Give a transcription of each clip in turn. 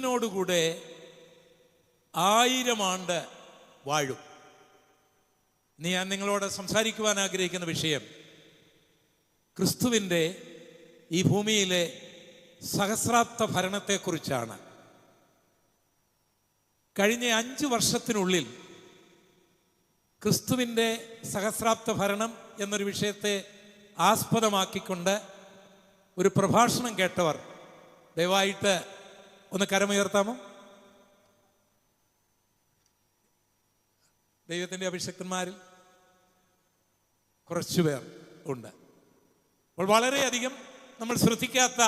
ക്രിസ്തുവിനോടുകൂടെ 1000 ആണ്ട് വാഴും. ഇനി ഞാൻ നിങ്ങളോട് സംസാരിക്കുവാൻ ആഗ്രഹിക്കുന്ന വിഷയം ക്രിസ്തുവിൻ്റെ ഈ ഭൂമിയിലെ സഹസ്രാബ്ദ ഭരണത്തെക്കുറിച്ചാണ്. കഴിഞ്ഞ 5 വർഷത്തിനുള്ളിൽ ക്രിസ്തുവിൻ്റെ സഹസ്രാബ്ദ ഭരണം എന്നൊരു വിഷയത്തെ ആസ്പദമാക്കിക്കൊണ്ട് ഒരു പ്രഭാഷണം കേട്ടവർ ദയവായിട്ട് ഒന്ന് കരമുയർത്താമോ? ദൈവത്തിൻ്റെ അഭിഷക്തന്മാരിൽ കുറച്ചുപേർ ഉണ്ട്. അപ്പോൾ വളരെയധികം നമ്മൾ ശ്രദ്ധിക്കാത്ത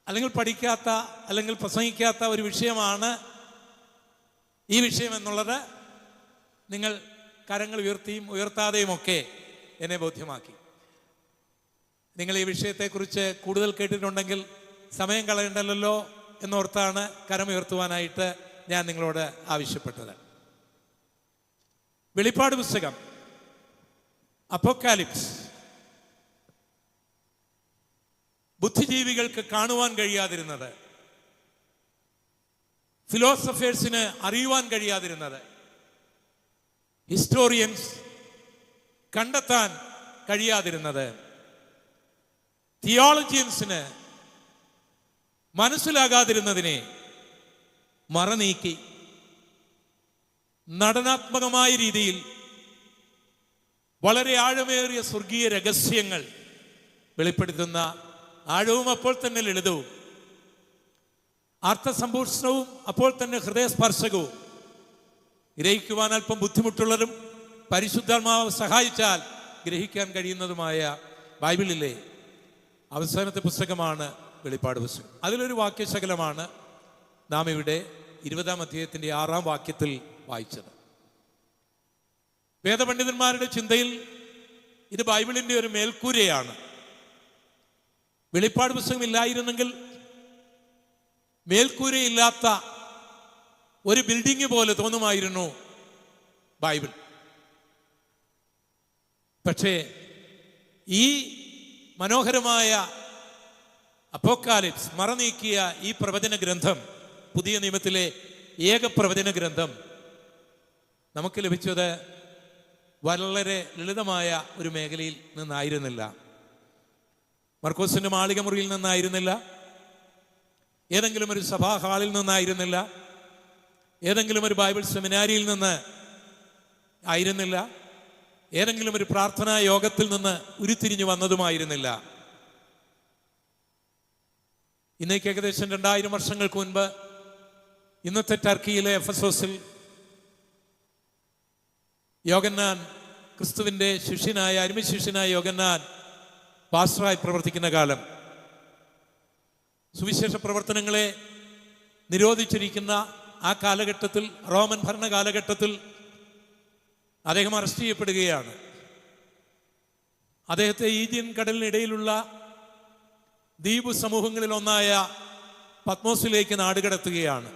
അല്ലെങ്കിൽ പഠിക്കാത്ത അല്ലെങ്കിൽ പ്രസംഗിക്കാത്ത ഒരു വിഷയമാണ് ഈ വിഷയം എന്നുള്ളത് നിങ്ങൾ കരങ്ങൾ ഉയർത്തിയും ഉയർത്താതെയുമൊക്കെ എന്നെ ബോധ്യമാക്കി. നിങ്ങൾ ഈ വിഷയത്തെക്കുറിച്ച് കൂടുതൽ കേട്ടിട്ടുണ്ടെങ്കിൽ സമയം കളയണ്ടല്ലോ എന്നോർത്താണ് കരമുയർത്തുവാനായിട്ട് ഞാൻ നിങ്ങളോട് ആവശ്യപ്പെട്ടത്. വെളിപ്പാട് പുസ്തകം അപ്പോക്കാലിപ്സ് ബുദ്ധിജീവികൾക്ക് കാണുവാൻ കഴിയാതിരുന്നത്, ഫിലോസഫേഴ്സിന് അറിയുവാൻ കഴിയാതിരുന്നത്, ഹിസ്റ്റോറിയൻസ് കണ്ടെത്താൻ കഴിയാതിരുന്നത്, തിയോളജിയൻസിന് മനസ്സിലാകാതിരുന്നതിനെ മറനീക്കി നടനാത്മകമായ രീതിയിൽ വളരെ ആഴമേറിയ സ്വർഗീയ രഹസ്യങ്ങൾ വെളിപ്പെടുത്തുന്ന, ആഴവും അപ്പോൾ തന്നെ ലളിതവും, അർത്ഥസമ്പൂർണവും അപ്പോൾ തന്നെ ഹൃദയസ്പർശകവും, ഗ്രഹിക്കുവാൻ അല്പം ബുദ്ധിമുട്ടുള്ളതും പരിശുദ്ധാത്മാവ് സഹായിച്ചാൽ ഗ്രഹിക്കാൻ കഴിയുന്നതുമായ ബൈബിളിലെ അവസാനത്തെ പുസ്തകമാണ് വെളിപ്പാട് പുസ്തകം. അതിലൊരു വാക്യശകലമാണ് നാം ഇവിടെ 20-ാം അധ്യായത്തിൻ്റെ 6-ാം വാക്യത്തിൽ വായിച്ചത്. വേദപണ്ഡിതന്മാരുടെ ചിന്തയിൽ ഇത് ബൈബിളിൻ്റെ ഒരു മേൽക്കൂരയാണ്. വെളിപ്പാട് പുസ്തകം ഇല്ലായിരുന്നെങ്കിൽ മേൽക്കൂരയില്ലാത്ത ഒരു ബിൽഡിംഗ് പോലെ തോന്നുമായിരുന്നു ബൈബിൾ. പക്ഷേ ഈ മനോഹരമായ അപ്പോക്കാലിപ്സ് മറനീക്കിയ ഈ പ്രവചന ഗ്രന്ഥം, പുതിയ നിയമത്തിലെ ഏക പ്രവചന ഗ്രന്ഥം, നമുക്ക് ലഭിച്ചത് വളരെ ലളിതമായ ഒരു മേഖലയിൽ നിന്നായിരുന്നില്ല. മർക്കോസിന്റെ മാളിക മുറിയിൽ നിന്നായിരുന്നില്ല, ഏതെങ്കിലും ഒരു സഭാ ഹാളിൽ നിന്നായിരുന്നില്ല, ഏതെങ്കിലും ഒരു ബൈബിൾ സെമിനാരിയിൽ നിന്ന് ആയിരുന്നില്ല, ഏതെങ്കിലും ഒരു പ്രാർത്ഥനാ യോഗത്തിൽ നിന്ന് ഉരുത്തിരിഞ്ഞു വന്നതുമായിരുന്നില്ല. ഇന്നേക്ക് ഏകദേശം 2000 വർഷങ്ങൾക്ക് മുൻപ് ഇന്നത്തെ ടർക്കിയിലെ എഫെസോസിൽ യോഹന്നാൻ, ക്രിസ്തുവിൻ്റെ ശിഷ്യനായ അരുമശിഷ്യനായ യോഹന്നാൻ പാസ്റ്ററായി പ്രവർത്തിക്കുന്ന കാലം, സുവിശേഷ പ്രവർത്തനങ്ങളെ നിരോധിച്ചിരിക്കുന്ന ആ കാലഘട്ടത്തിൽ, റോമൻ ഭരണ കാലഘട്ടത്തിൽ അദ്ദേഹം അറസ്റ്റ് ചെയ്യപ്പെടുകയാണ്. അദ്ദേഹത്തെ ഈജിയൻ കടലിനിടയിലുള്ള ദ്വീപ് സമൂഹങ്ങളിൽ ഒന്നായ പത്മോസിലേക്ക് നാടുകടത്തുകയാണ്.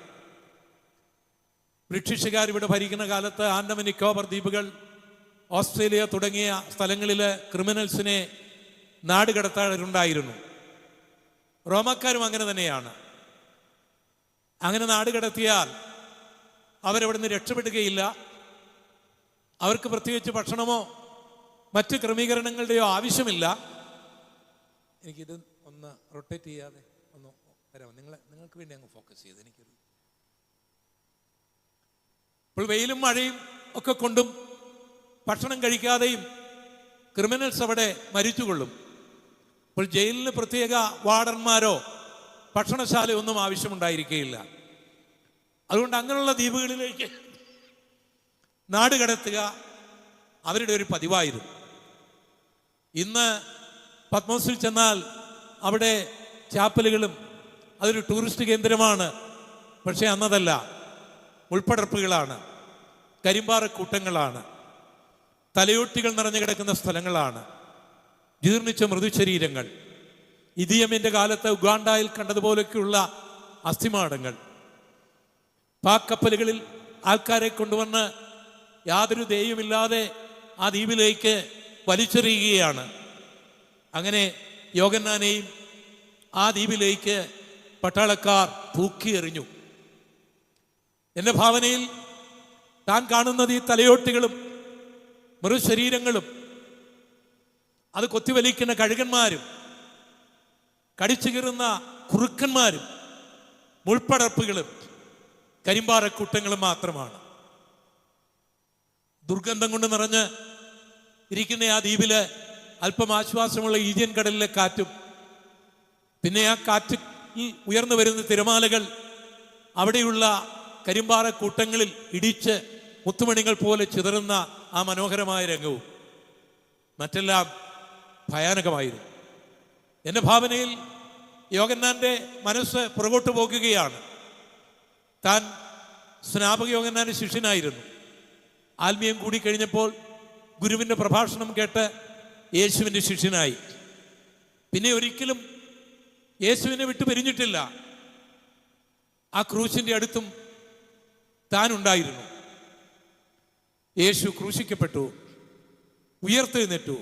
ബ്രിട്ടീഷുകാർ ഇവിടെ ഭരിക്കുന്ന കാലത്ത് ആൻഡമാൻ നിക്കോബർ ദ്വീപുകൾ, ഓസ്ട്രേലിയ തുടങ്ങിയ സ്ഥലങ്ങളിൽ ക്രിമിനൽസിനെ നാടുകടത്താറുണ്ടായിരുന്നു. റോമക്കാരും അങ്ങനെ തന്നെയാണ്. അങ്ങനെ നാടുകടത്തിയാൽ അവരവിടെ നിന്ന് രക്ഷപ്പെടുകയില്ല. അവർക്ക് പ്രത്യേകിച്ച് ഭക്ഷണമോ മറ്റ് ക്രമീകരണങ്ങളുടെയോ ആവശ്യമില്ല. എനിക്കിത് ഒന്ന് റൊട്ടേറ്റ് ചെയ്യാതെ ഒന്ന് തരാമോ? നിങ്ങൾക്ക് വേണ്ടി അങ്ങ് ഫോക്കസ് ചെയ്ത് എനിക്കൊരു. ഇപ്പോൾ വെയിലും മഴയും ഒക്കെ കൊണ്ടും ഭക്ഷണം കഴിക്കാതെയും ക്രിമിനൽസ് അവിടെ മരിച്ചുകൊള്ളും. ഇപ്പോൾ ജയിലിന് പ്രത്യേക വാർഡന്മാരോ ഭക്ഷണശാലയൊന്നും ആവശ്യമുണ്ടായിരിക്കുകയില്ല. അതുകൊണ്ട് അങ്ങനെയുള്ള ദ്വീപുകളിലേക്ക് നാടുകടത്തുക അവരുടെ ഒരു പതിവായിരുന്നു. ഇന്ന് പത്മോസിൽ ചെന്നാൽ അവിടെ ചാപ്പലുകളും അതൊരു ടൂറിസ്റ്റ് കേന്ദ്രമാണ്. പക്ഷേ അന്നതല്ല. ഉൾപ്പടർപ്പുകളാണ്, കരിമ്പാറക്കൂട്ടങ്ങളാണ്, തലയോട്ടികൾ നിറഞ്ഞു കിടക്കുന്ന സ്ഥലങ്ങളാണ്, ജീർണിച്ച മൃദുശരീരങ്ങൾ, ഇദിയമിൻ്റെ കാലത്ത് ഉഗാണ്ടയിൽ കണ്ടതുപോലെയൊക്കെയുള്ള അസ്ഥിമാടങ്ങൾ. പാക്കപ്പലുകളിൽ ആൾക്കാരെ കൊണ്ടുവന്ന് യാതൊരു ദയയുമില്ലാതെ ആ ദ്വീപിലേക്ക് വലിച്ചെറിയുകയാണ്. അങ്ങനെ യോഹന്നാനെയും ആ ദ്വീപിലേക്ക് പട്ടാളക്കാർ തൂക്കിയെറിഞ്ഞു. എൻ്റെ ഭാവനയിൽ താൻ കാണുന്നത് ഈ തലയോട്ടികളും മൃതശരീരങ്ങളും, അത് കൊത്തിവലിക്കുന്ന കഴുകന്മാരും, കടിച്ചു കീറുന്ന കുറുക്കന്മാരും, മുൾപ്പടർപ്പുകളും കരിമ്പാറക്കൂട്ടങ്ങളും മാത്രമാണ്. ദുർഗന്ധം കൊണ്ട് നിറഞ്ഞ് ഇരിക്കുന്ന ആ ദ്വീപില് അല്പം ആശ്വാസമുള്ള ഈജിയൻ കടലിലെ കാറ്റും, പിന്നെ ആ കാറ്റിൽ ഉയർന്നു വരുന്ന തിരമാലകൾ അവിടെയുള്ള കരിമ്പാറക്കൂട്ടങ്ങളിൽ ഇടിച്ച് മുത്തുമണികൾ പോലെ ചിതറുന്ന ആ മനോഹരമായ രംഗവും മറ്റെല്ലാം ഭയാനകമായിരുന്നു. എൻ്റെ ഭാവനയിൽ യോഹന്നാന്റെ മനസ്സ് പുറകോട്ട് പോകുകയാണ്. താൻ സ്നാപക യോഹന്നാന്റെ ശിഷ്യനായിരുന്നു. ആത്മീയം കൂടിക്കഴിഞ്ഞപ്പോൾ ഗുരുവിൻ്റെ പ്രഭാഷണം കേട്ട് യേശുവിൻ്റെ ശിഷ്യനായി. പിന്നെ ഒരിക്കലും യേശുവിനെ വിട്ടു പിരിഞ്ഞിട്ടില്ല. ആ ക്രൂശിൻ്റെ അടുത്തും താൻ ഉണ്ടായിരുന്നു. യേശു ക്രൂശിക്കപ്പെട്ടു, ഉയർത്തെഴുന്നേറ്റു,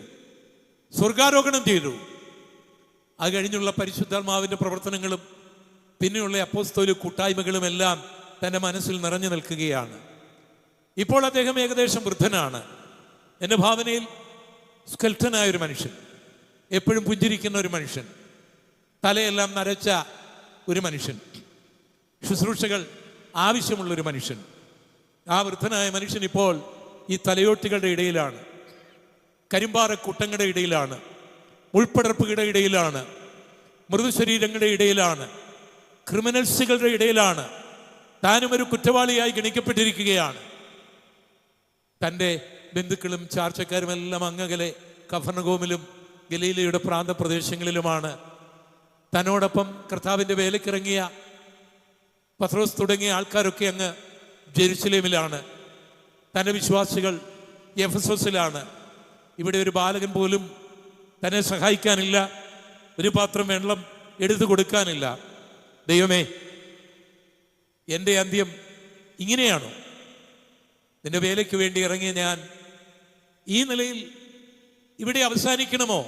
സ്വർഗാരോഹണം ചെയ്തു. അത് കഴിഞ്ഞുള്ള പരിശുദ്ധാത്മാവിൻ്റെ പ്രവർത്തനങ്ങളും പിന്നെയുള്ള അപ്പോസ്തോലിക കൂട്ടായ്മകളും എല്ലാം തൻ്റെ മനസ്സിൽ നിറഞ്ഞു നിൽക്കുകയാണ്. ഇപ്പോൾ അദ്ദേഹം ഏകദേശം വൃദ്ധനാണ്. എൻ്റെ ഭാവനയിൽ സ്കെൽറ്റനായ ഒരു മനുഷ്യൻ, എപ്പോഴും പുഞ്ചിരിക്കുന്ന ഒരു മനുഷ്യൻ, തലയെല്ലാം നരച്ച ഒരു മനുഷ്യൻ, ശുശ്രൂഷകൾ ആവശ്യമുള്ളൊരു മനുഷ്യൻ. ആ വൃദ്ധനായ മനുഷ്യൻ ഇപ്പോൾ ഈ തലയോട്ടികളുടെ ഇടയിലാണ്, കരിമ്പാറക്കൂട്ടങ്ങളുടെ ഇടയിലാണ്, മുൾപ്പടർപ്പുകളുടെ ഇടയിലാണ്, മൃതശരീരങ്ങളുടെ ഇടയിലാണ്, ക്രിമിനൽസുകളുടെ ഇടയിലാണ്. താനും ഒരു കുറ്റവാളിയായി ഗണിക്കപ്പെട്ടിരിക്കുകയാണ്. തൻ്റെ ബന്ധുക്കളും ചാർച്ചക്കാരും എല്ലാം അങ്ങകലെ കഫർനഹൂമിലും ഗലീലയുടെ പ്രാന്തപ്രദേശങ്ങളിലുമാണ്. തന്നോടൊപ്പം കർത്താവിൻ്റെ വേലക്കിറങ്ങിയ പത്രോസ് തുടങ്ങിയ ആൾക്കാരൊക്കെ അങ്ങ് ജെറുസലേമിലാണ്. തൻ്റെ വിശ്വാസികൾ എഫെസോസിലാണ്. ഇവിടെ ഒരു ബാലകൻ പോലും തന്നെ സഹായിക്കാനില്ല, ഒരു പാത്രം വെള്ളം എടുത്തു കൊടുക്കാനില്ല. ദൈവമേ, എൻ്റെ അന്ത്യം ഇങ്ങനെയാണോ? നിന്റെ വേലയ്ക്ക് വേണ്ടി ഇറങ്ങിയ ഞാൻ ഈ നിലയിൽ ഇവിടെ അവസാനിക്കണമോ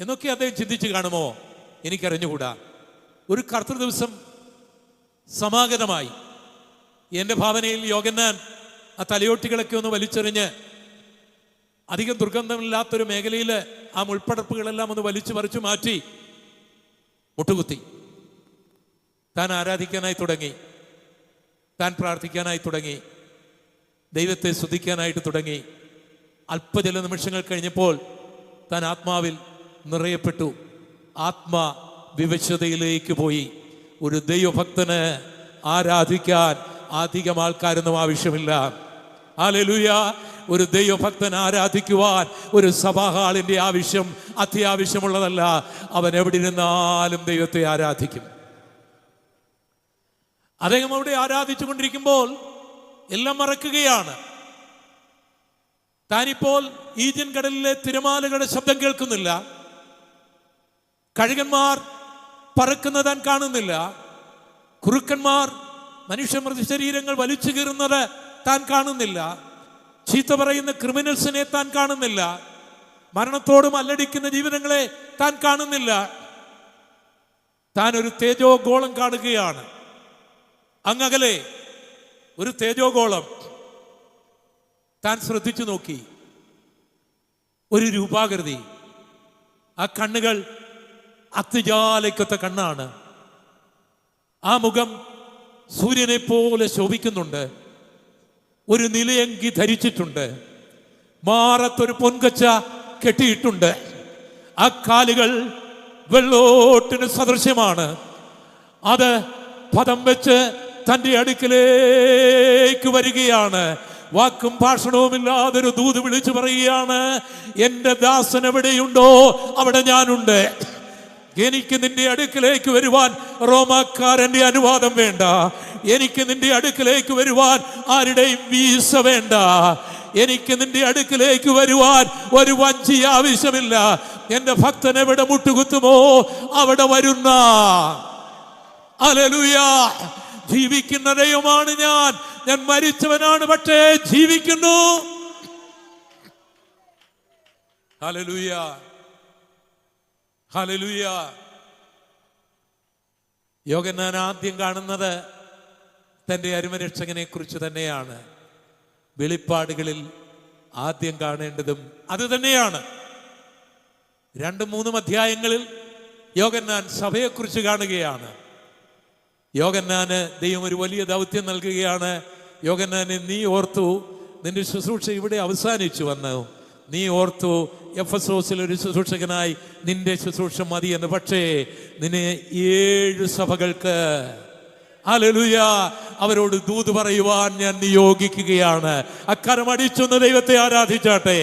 എന്നൊക്കെ അദ്ദേഹം ചിന്തിച്ച് കാണുമോ? എനിക്കറിഞ്ഞുകൂടാ. ഒരു കർത്തൃ ദിവസം സമാഗതമായി. എൻ്റെ ഭാവനയിൽ യോഹന്നാൻ ആ തലയോട്ടികളൊക്കെ ഒന്ന് വലിച്ചെറിഞ്ഞ് അധികം ദുർഗന്ധമില്ലാത്തൊരു മേഖലയിൽ ആ മുൾപ്പടർപ്പുകളെല്ലാം ഒന്ന് വലിച്ചു പറിച്ചു മാറ്റി മുട്ടുകുത്തി. താൻ ആരാധിക്കാനായി തുടങ്ങി, താൻ പ്രാർത്ഥിക്കാനായി തുടങ്ങി, ദൈവത്തെ സ്തുതിക്കാനായിട്ട് തുടങ്ങി. അല്പജല നിമിഷങ്ങൾ കഴിഞ്ഞപ്പോൾ താൻ ആത്മാവിൽ നിറയപ്പെട്ടു. ആത്മാ വിവശതയിലേക്ക് പോയി. ഒരു ദൈവഭക്തന് ആരാധിക്കാൻ അധികം ആൾക്കാരൊന്നും ആവശ്യമില്ല. ഹല്ലേലൂയ. ഒരു ദൈവഭക്തൻ ആരാധിക്കുവാൻ ഒരു സഭാഹാളിൻ്റെ ആവശ്യം അത്യാവശ്യമുള്ളതല്ല. അവൻ എവിടെ ഇരുന്നാലും ദൈവത്തെ ആരാധിക്കും. അദ്ദേഹം അവിടെ ആരാധിച്ചു കൊണ്ടിരിക്കുമ്പോൾ എല്ലാം മറക്കുകയാണ്. താനിപ്പോൾ ഈജിയൻ കടലിലെ തിരമാലകളുടെ ശബ്ദം കേൾക്കുന്നില്ല, കഴുകന്മാർ പറക്കുന്നത് താൻ കാണുന്നില്ല, കുറുക്കന്മാർ മനുഷ്യ മൃതശരീരങ്ങൾ വലിച്ചു കീറുന്നത് താൻ കാണുന്നില്ല, ചീത്ത പറയുന്ന ക്രിമിനൽസിനെ താൻ കാണുന്നില്ല, മരണത്തോട് മല്ലടിക്കുന്ന ജീവിതങ്ങളെ താൻ കാണുന്നില്ല. താൻ ഒരു തേജോഗോളം കാണുകയാണ്. അങ്ങകലെ ഒരു തേജോഗോളം. താൻ ശ്രദ്ധിച്ചു നോക്കി. ഒരു രൂപാകൃതി. ആ കണ്ണുകൾ അഗ്നിജ്വാലയ്ക്കൊത്ത കണ്ണാണ്. ആ മുഖം സൂര്യനെ പോലെ ശോഭിക്കുന്നുണ്ട്. ഒരു നിലയങ്കി ധരിച്ചിട്ടുണ്ട്. മാറത്തൊരു പൊൻകച്ച കെട്ടിയിട്ടുണ്ട്. ആ കാലുകൾ വെള്ളോട്ടിന് സദൃശ്യമാണ്. അത് പദം വെച്ച് തൻ്റെ അടുക്കലേക്ക് വരികയാണ്. വാക്കും ഭാഷണവുമില്ലാതൊരു ദൂത് വിളിച്ചു പറയുകയാണ്, എൻ്റെ ദാസൻ എവിടെയുണ്ടോ അവിടെ ഞാനുണ്ട്. എനിക്ക് നിന്റെ അടുക്കലേക്ക് വരുവാൻ റോമാക്കാരൻ്റെ അനുവാദം വേണ്ട. എനിക്ക് നിന്റെ അടുക്കലേക്ക് വരുവാൻ ആരുടെയും വീസ വേണ്ട. എനിക്ക് നിന്റെ അടുക്കലേക്ക് വരുവാൻ ഒരു വഞ്ചി ആവശ്യമില്ല. എൻ്റെ ഭക്തൻ എവിടെ മുട്ടുകുത്തുമോ അവിടെ വരുന്ന. ഹല്ലേലൂയ. ജീവിക്കുന്ന ദൈവമാണ് ഞാൻ. ഞാൻ മരിച്ചവനാണ്, പക്ഷേ ജീവിക്കുന്നു. ഹല്ലേലൂയ. ഹല്ലേലൂയ. യോഹന്നാൻ ആദ്യം കാണുന്നത് തൻ്റെ അരുമരക്ഷകനെ കുറിച്ച് തന്നെയാണ്. വെളിപ്പാടുകളിൽ ആദ്യം കാണേണ്ടതും അത് തന്നെയാണ്. 2-3 അധ്യായങ്ങളിൽ യോഹന്നാൻ സഭയെക്കുറിച്ച് കാണുകയാണ്. യോഹന്നാന് ദൈവം ഒരു വലിയ ദൗത്യം നൽകുകയാണ്. യോഹന്നാനെ, നീ ഓർത്തു നിന്റെ ശുശ്രൂഷ ഇവിടെ അവസാനിച്ചു വന്നു. നീ ഓർത്തു എഫെസോസിൽ ഒരു ശുശ്രൂഷകനായി നിന്റെ ശുശ്രൂഷ മതിയെന്ന്. പക്ഷേ നിന്നെ 7 സഭകൾക്ക്, ഹല്ലേലൂയ, അവരോട് ദൂത് പറയുവാൻ ഞാൻ നിയോഗിക്കുകയാണ്. അക്കരമടിച്ചൊന്ന് ദൈവത്തെ ആരാധിച്ചാട്ടെ.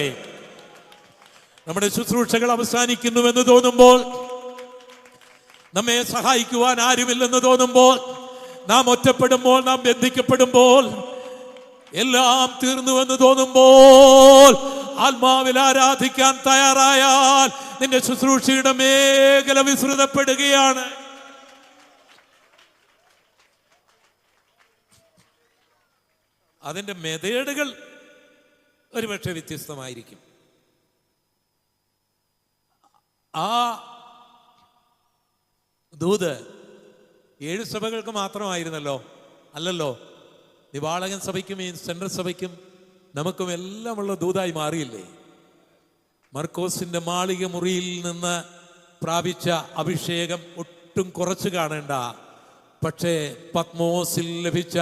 നമ്മുടെ ശുശ്രൂഷകൾ അവസാനിക്കുന്നുവെന്ന് തോന്നുമ്പോൾ, നമ്മെ സഹായിക്കുവാൻ ആരുമില്ലെന്ന് തോന്നുമ്പോൾ, നാം ഒറ്റപ്പെടുമ്പോൾ, നാം ബന്ധിക്കപ്പെടുമ്പോൾ, എല്ലാം തീർന്നുവെന്ന് തോന്നുമ്പോൾ, ആത്മാവിൽ ആരാധിക്കാൻ തയ്യാറായാൽ നിന്റെ ശുശ്രൂഷയുടെ മേഖല വിസ്തൃതപ്പെടുകയാണ്. അതിൻ്റെ മെതേഡുകൾ ഒരുപക്ഷെ വ്യത്യസ്തമായിരിക്കും. ആ ദൂത് 7 സഭകൾക്ക് മാത്രമായിരുന്നല്ലോ, അല്ലല്ലോ. നിവാളകൻ സഭയ്ക്കും ഈ സെൻട്രൽ സഭയ്ക്കും നമുക്കും എല്ലാമുള്ള ദൂതായി മാറിയില്ലേ? മർക്കോസിന്റെ മാളിക മുറിയിൽ നിന്ന് പ്രാപിച്ച അഭിഷേകം ഒട്ടും കുറച്ച് കാണേണ്ട. പക്ഷേ പത്മോസിൽ ലഭിച്ച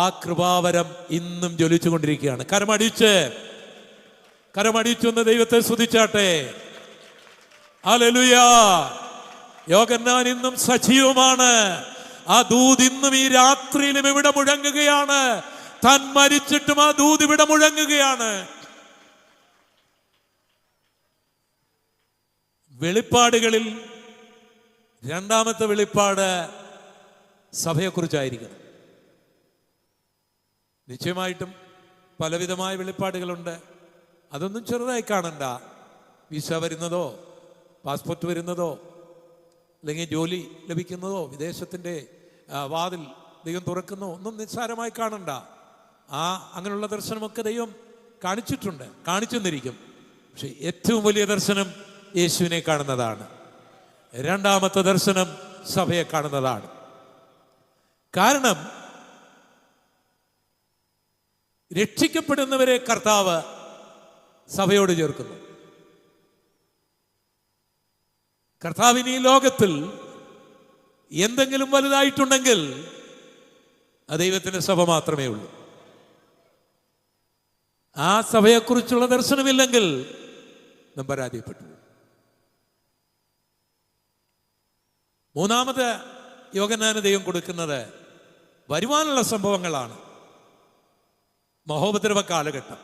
ആ കൃപാവരം ഇന്നും ജ്വലിച്ചു കൊണ്ടിരിക്കുകയാണ്. കരമടിച്ചൊന്ന് ദൈവത്തെ സ്തുതിച്ചാട്ടെ. ഹല്ലേലൂയ. യോഹന്നാൻ ഇന്നും സജീവമാണ്. ആ ദൂത് ഇന്നും ഈ രാത്രിയിലും ഇവിടെ മുഴങ്ങുകയാണ്. താൻ മരിച്ചിട്ടും ആ ദൂത് ഇവിടെ മുഴങ്ങുകയാണ്. വെളിപ്പാടുകളിൽ രണ്ടാമത്തെ വെളിപ്പാട് സഭയെക്കുറിച്ചായിരിക്കണം. നിശ്ചയമായിട്ടും പലവിധമായ വെളിപ്പാടുകളുണ്ട്. അതൊന്നും ചെറുതായി കാണണ്ട. വിസ വരുന്നതോ, പാസ്പോർട്ട് വരുന്നതോ, അല്ലെങ്കിൽ ജോലി ലഭിക്കുന്നതോ, വിദേശത്തിൻ്റെ വാതിൽ ദൈവം തുറക്കുന്നോ ഒന്നും നിസ്സാരമായി കാണണ്ട. അങ്ങനെയുള്ള ദർശനമൊക്കെ ദൈവം കാണിച്ചിട്ടുണ്ട്, കാണിച്ചു തന്നിരിക്കും. പക്ഷെ ഏറ്റവും വലിയ ദർശനം യേശുവിനെ കാണുന്നതാണ്. രണ്ടാമത്തെ ദർശനം സഭയെ കാണുന്നതാണ്. കാരണം രക്ഷിക്കപ്പെടുന്നവരെ കർത്താവ് സഭയോട് ചേർക്കുന്നു. കർത്താവിന് ഈ ലോകത്തിൽ എന്തെങ്കിലും വലുതായിട്ടുണ്ടെങ്കിൽ അത് ദൈവത്തിൻ്റെ സഭ മാത്രമേ ഉള്ളൂ. ആ സഭയെക്കുറിച്ചുള്ള ദർശനമില്ലെങ്കിൽ നാം പരാജയപ്പെട്ടു. മൂന്നാമത് യോഹന്നാന് ദൈവം കൊടുക്കുന്നത് വരുവാനുള്ള സംഭവങ്ങളാണ്. മഹോപദ്രവ കാലഘട്ടം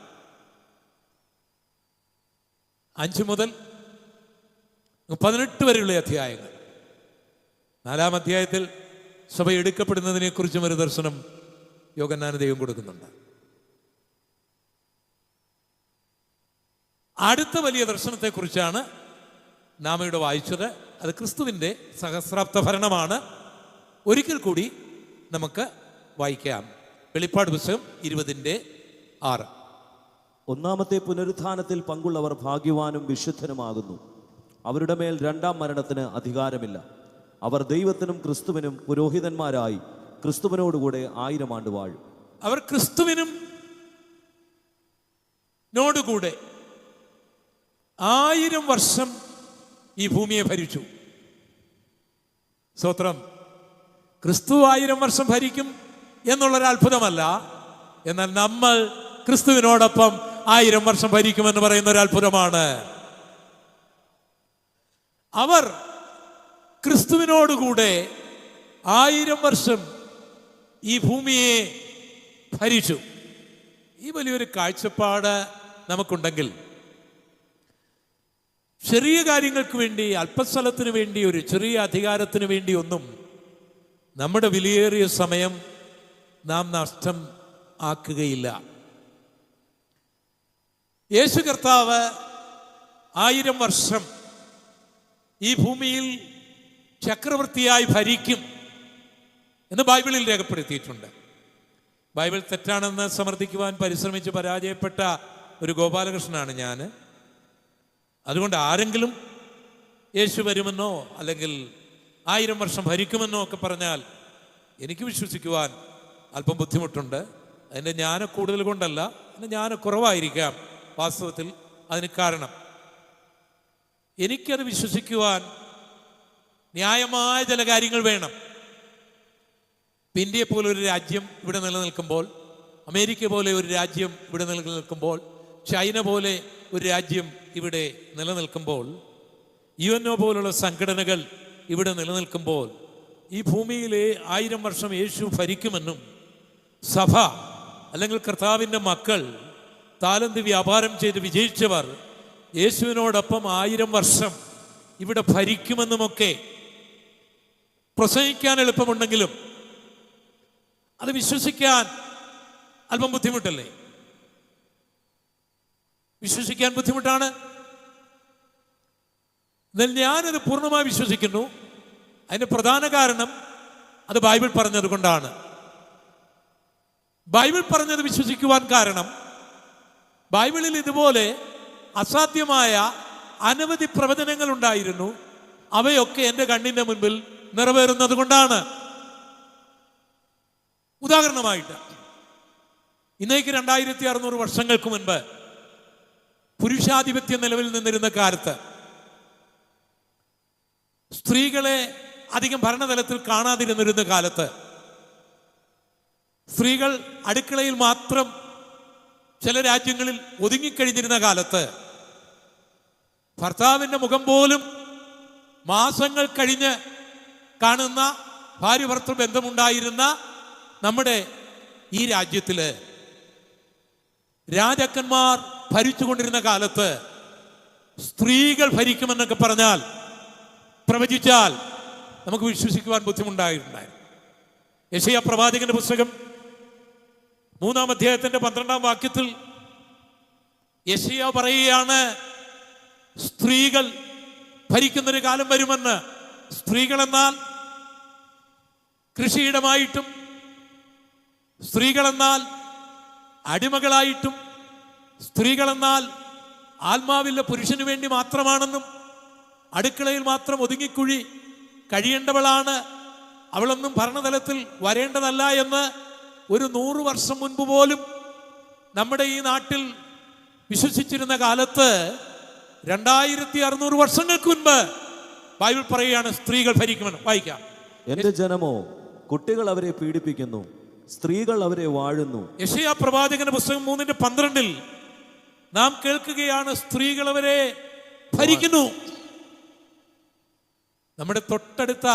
5 മുതൽ 18 വരെയുള്ള അധ്യായങ്ങൾ. 4-ാം അധ്യായത്തിൽ സഭ എടുക്കപ്പെടുന്നതിനെ കുറിച്ചും ഒരു ദർശനം യോഹന്നാന് ദൈവം കൊടുക്കുന്നുണ്ട്. അടുത്ത വലിയ ദർശനത്തെക്കുറിച്ചാണ് നാം ഇവിടെ വായിച്ചത്. അത് ക്രിസ്തുവിൻ്റെ സഹസ്രാബ്ദ ഭരണമാണ്. ഒരിക്കൽ കൂടി നമുക്ക് വായിക്കാം. വെളിപ്പാട് പുസ്തകം 20:6. ഒന്നാമത്തെ പുനരുത്ഥാനത്തിൽ പങ്കുള്ളവർ ഭാഗ്യവാനും വിശുദ്ധനുമാകുന്നു. അവരുടെ മേൽ 2-ാം മരണത്തിന് അധികാരമില്ല. അവർ ദൈവത്തിനും ക്രിസ്തുവിനും പുരോഹിതന്മാരായി ക്രിസ്തുവിനോടുകൂടെ 1000 ആണ്ട് വാഴും. അവർ ക്രിസ്തുവിനും നോടുകൂടെ 1000 വർഷം ഈ ഭൂമിയെ ഭരിച്ചു. സ്തോത്രം. ക്രിസ്തു 1000 വർഷം ഭരിക്കും എന്നുള്ളൊരു അത്ഭുതമല്ല. എന്നാൽ നമ്മൾ ക്രിസ്തുവിനോടൊപ്പം 1000 വർഷം ഭരിക്കുമെന്ന് പറയുന്ന ഒരു അത്ഭുതമാണ്. അവർ ക്രിസ്തുവിനോടുകൂടെ 1000 വർഷം ഈ ഭൂമിയെ ഭരിച്ചു. ഈ വലിയൊരു കാഴ്ചപ്പാട് നമുക്കുണ്ടെങ്കിൽ ചെറിയ കാര്യങ്ങൾക്ക് വേണ്ടി, അല്പസ്ഥലത്തിന് വേണ്ടി, ഒരു ചെറിയ അധികാരത്തിന് വേണ്ടി ഒന്നും നമ്മുടെ വിലയേറിയ സമയം നാം നഷ്ടം ആക്കുകയില്ല. യേശു കർത്താവ് 1000 വർഷം ഈ ഭൂമിയിൽ ചക്രവർത്തിയായി ഭരിക്കും എന്ന് ബൈബിളിൽ രേഖപ്പെടുത്തിയിട്ടുണ്ട്. ബൈബിൾ തെറ്റാണെന്ന് സമർത്ഥിക്കുവാൻ പരിശ്രമിച്ച് പരാജയപ്പെട്ട ഒരു ഗോപാലകൃഷ്ണനാണ് ഞാൻ. അതുകൊണ്ട് ആരെങ്കിലും യേശു വരുമെന്നോ അല്ലെങ്കിൽ 1000 വർഷം ഭരിക്കുമെന്നോ ഒക്കെ പറഞ്ഞാൽ എനിക്ക് വിശ്വസിക്കുവാൻ അല്പം ബുദ്ധിമുട്ടുണ്ട്. അതിൻ്റെ ജ്ഞാനക്കൂടുതൽ കൊണ്ടല്ല, അതിൻ്റെ ജ്ഞാനക്കുറവായിരിക്കാം വാസ്തവത്തിൽ അതിന് കാരണം. എനിക്കത് വിശ്വസിക്കുവാൻ ന്യായമായ ചില കാര്യങ്ങൾ വേണം. ഇന്ത്യയെ പോലെ ഒരു രാജ്യം ഇവിടെ നിലനിൽക്കുമ്പോൾ, അമേരിക്ക പോലെ ഒരു രാജ്യം ഇവിടെ നിലനിൽക്കുമ്പോൾ, ചൈന പോലെ ഒരു രാജ്യം ഇവിടെ നിലനിൽക്കുമ്പോൾ, UNO പോലുള്ള സംഘടനകൾ ഇവിടെ നിലനിൽക്കുമ്പോൾ, ഈ ഭൂമിയിലെ 1000 വർഷം യേശു ഭരിക്കുമെന്നും സഭ അല്ലെങ്കിൽ കർത്താവിൻ്റെ മക്കൾ താലന്ത് വ്യാപാരം ചെയ്ത് വിജയിച്ചവർ യേശുവിനോടൊപ്പം 1000 വർഷം ഇവിടെ ഭരിക്കുമെന്നുമൊക്കെ പ്രസംഗിക്കാൻ എളുപ്പമുണ്ടെങ്കിലും അത് വിശ്വസിക്കാൻ അല്പം ബുദ്ധിമുട്ടല്ലേ? വിശ്വസിക്കാൻ ബുദ്ധിമുട്ടാണ്. എന്നാൽ ഞാനത് പൂർണ്ണമായി വിശ്വസിക്കുന്നു. അതിന് പ്രധാന കാരണം അത് ബൈബിൾ പറഞ്ഞത് കൊണ്ടാണ്. ബൈബിൾ പറഞ്ഞത് വിശ്വസിക്കുവാൻ കാരണം, ബൈബിളിൽ ഇതുപോലെ അസാധ്യമായ അനവധി പ്രവചനങ്ങൾ ഉണ്ടായിരുന്നു. അവയൊക്കെ എൻ്റെ കണ്ണിൻ്റെ മുൻപിൽ നിറവേറുന്നത് കൊണ്ടാണ്. ഉദാഹരണമായിട്ട്, ഇന്നേക്ക് 2600 വർഷങ്ങൾക്ക് മുൻപ് പുരുഷാധിപത്യം നിലവിൽ നിന്നിരുന്ന കാലത്ത് സ്ത്രീകളെ അധികം ഭരണതലത്തിൽ കാണാതിരുന്നിരുന്ന കാലത്ത്, സ്ത്രീകൾ അടുക്കളയിൽ മാത്രം ചില രാജ്യങ്ങളിൽ ഒതുങ്ങിക്കഴിഞ്ഞിരുന്ന കാലത്ത്, ഭർത്താവിൻ്റെ മുഖം പോലും മാസങ്ങൾ കഴിഞ്ഞ് കാണുന്ന ഭാര്യ ഭർത്തൃ ബന്ധമുണ്ടായിരുന്ന നമ്മുടെ ഈ രാജ്യത്തില് രാജാക്കന്മാർ ഭരിച്ചുകൊണ്ടിരുന്ന കാലത്ത് സ്ത്രീകൾ ഭരിക്കുമെന്നൊക്കെ പറഞ്ഞാൽ, പ്രവചിച്ചാൽ നമുക്ക് വിശ്വസിക്കുവാൻ ബുദ്ധിമുട്ടായിട്ടുണ്ടായിരുന്നു. യെശയ്യാ പ്രവാചകന്റെ പുസ്തകം 3-ാം അധ്യായത്തിന്റെ 12-ാം വാക്യത്തിൽ യെശയ്യാ പറയുകയാണ്, സ്ത്രീകൾ ഭരിക്കുന്നൊരു കാലം വരുമെന്ന്. സ്ത്രീകൾ എന്നാൽ കൃഷിയിടമായിട്ടും, സ്ത്രീകളെന്നാൽ അടിമകളായിട്ടും, സ്ത്രീകളെന്നാൽ ആത്മാവിലെ പുരുഷന് വേണ്ടി മാത്രമാണെന്നും, അടുക്കളയിൽ മാത്രം ഒതുങ്ങിക്കുഴി കഴിയേണ്ടവളാണ്, അവളൊന്നും ഭരണതലത്തിൽ വരേണ്ടതല്ല എന്ന് ഒരു 100 വർഷം മുൻപ് പോലും നമ്മുടെ ഈ നാട്ടിൽ വിശ്വസിച്ചിരുന്ന കാലത്ത്, 2600 വർഷങ്ങൾക്ക് മുൻപ് ബൈബിൾ പറയുകയാണ് സ്ത്രീകൾ ഭരിക്കുമെന്ന്. വായിക്കാം. എന്റെ ജനമോ കുട്ടികൾ അവരെ പീഡിപ്പിക്കുന്നു, സ്ത്രീകൾ അവരെ വാഴുന്നു. യെശയ്യാ പ്രവാചകന്റെ പുസ്തകം 3:12 നാം കേൾക്കുകയാണ്, സ്ത്രീകൾ അവരെ ഭരിക്കുന്നു. നമ്മുടെ തൊട്ടടുത്ത